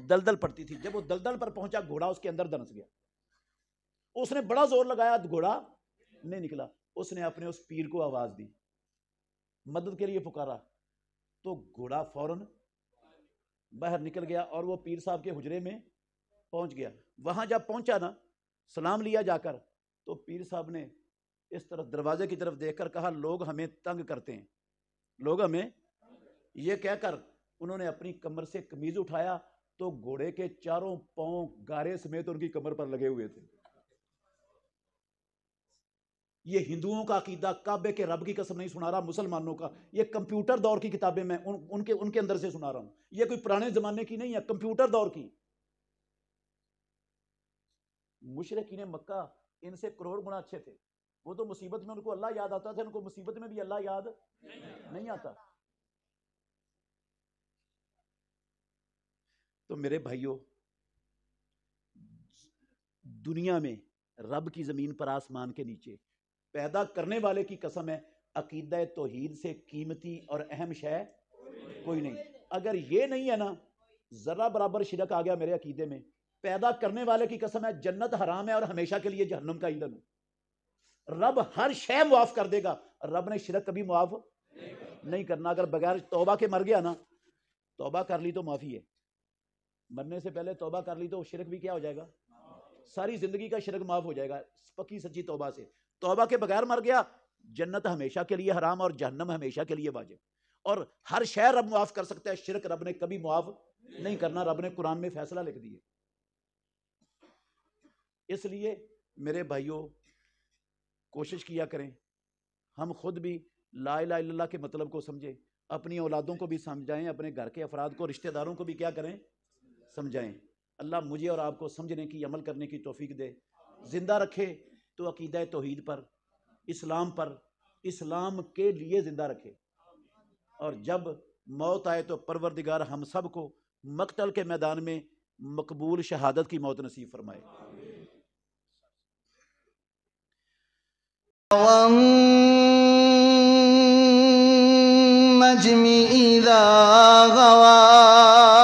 دلدل پڑتی تھی۔ جب وہ دلدل پر پہنچا گھوڑا اس کے اندر دھنس گیا، اس نے بڑا زور لگایا، گھوڑا نہیں نکلا۔ اس نے اپنے اس پیر کو آواز دی، مدد کے لیے پکارا، تو گھوڑا فوراً باہر نکل گیا اور وہ پیر صاحب کے حجرے میں پہنچ گیا۔ وہاں جب پہنچا نا، سلام لیا جا کر، تو پیر صاحب نے اس طرف دروازے کی طرف دیکھ کر کہا لوگ ہمیں تنگ کرتے ہیں، لوگ ہمیں، یہ کہہ کر انہوں نے اپنی کمر سے قمیض اٹھایا تو گھوڑے کے چاروں پاؤں گارے سمیت ان کی کمر پر لگے ہوئے تھے۔ یہ ہندوؤں کا عقیدہ، کعبے کے رب کی قسم نہیں سنا رہا، مسلمانوں کا، یہ کمپیوٹر دور کی کتابیں میں ان کے اندر سے سنا رہا ہوں، یہ کوئی پرانے زمانے کی نہیں ہے، کمپیوٹر دور کی۔ مشرکین مکہ ان سے کروڑ گنا اچھے تھے، وہ تو مصیبت میں ان کو اللہ یاد آتا تھا، ان کو مصیبت میں بھی اللہ یاد نہیں آتا۔ تو میرے بھائیوں، دنیا میں رب کی زمین پر آسمان کے نیچے پیدا کرنے والے کی قسم ہے، عقیدہ توحید سے قیمتی اور اہم شے کوئی نہیں۔ اگر یہ نہیں ہے نا، ذرہ برابر شرک آ گیا میرے عقیدے میں، پیدا کرنے والے کی قسم ہے جنت حرام ہے اور ہمیشہ کے لیے جہنم کا ایندھن ہے۔ رب ہر شے معاف کر دے گا، رب نے شرک کبھی معاف نہیں کرنا۔ اگر بغیر توبہ کے مر گیا نا، توبہ کر لی تو معافی ہے، مرنے سے پہلے توبہ کر لی تو شرک بھی کیا ہو جائے گا، ساری زندگی کا شرک معاف ہو جائے گا پکی سچی توبہ سے۔ توبہ کے بغیر مر گیا، جنت ہمیشہ کے لیے حرام اور جہنم ہمیشہ کے لیے واجب۔ اور ہر شے رب معاف کر سکتا ہے، شرک رب نے کبھی معاف نہیں کرنا، رب نے قرآن میں فیصلہ لکھ دیے۔ اس لیے میرے بھائیوں کوشش کیا کریں ہم خود بھی لا الہ الا اللہ کے مطلب کو سمجھیں، اپنی اولادوں کو بھی سمجھائیں، اپنے گھر کے افراد کو، رشتہ داروں کو بھی کیا کریں، سمجھائیں۔ اللہ مجھے اور آپ کو سمجھنے کی، عمل کرنے کی توفیق دے، زندہ رکھے تو عقیدہ توحید پر، اسلام پر، اسلام کے لیے زندہ رکھے، اور جب موت آئے تو پروردگار ہم سب کو مقتل کے میدان میں مقبول شہادت کی موت نصیب فرمائے۔ والنجم إذا غوى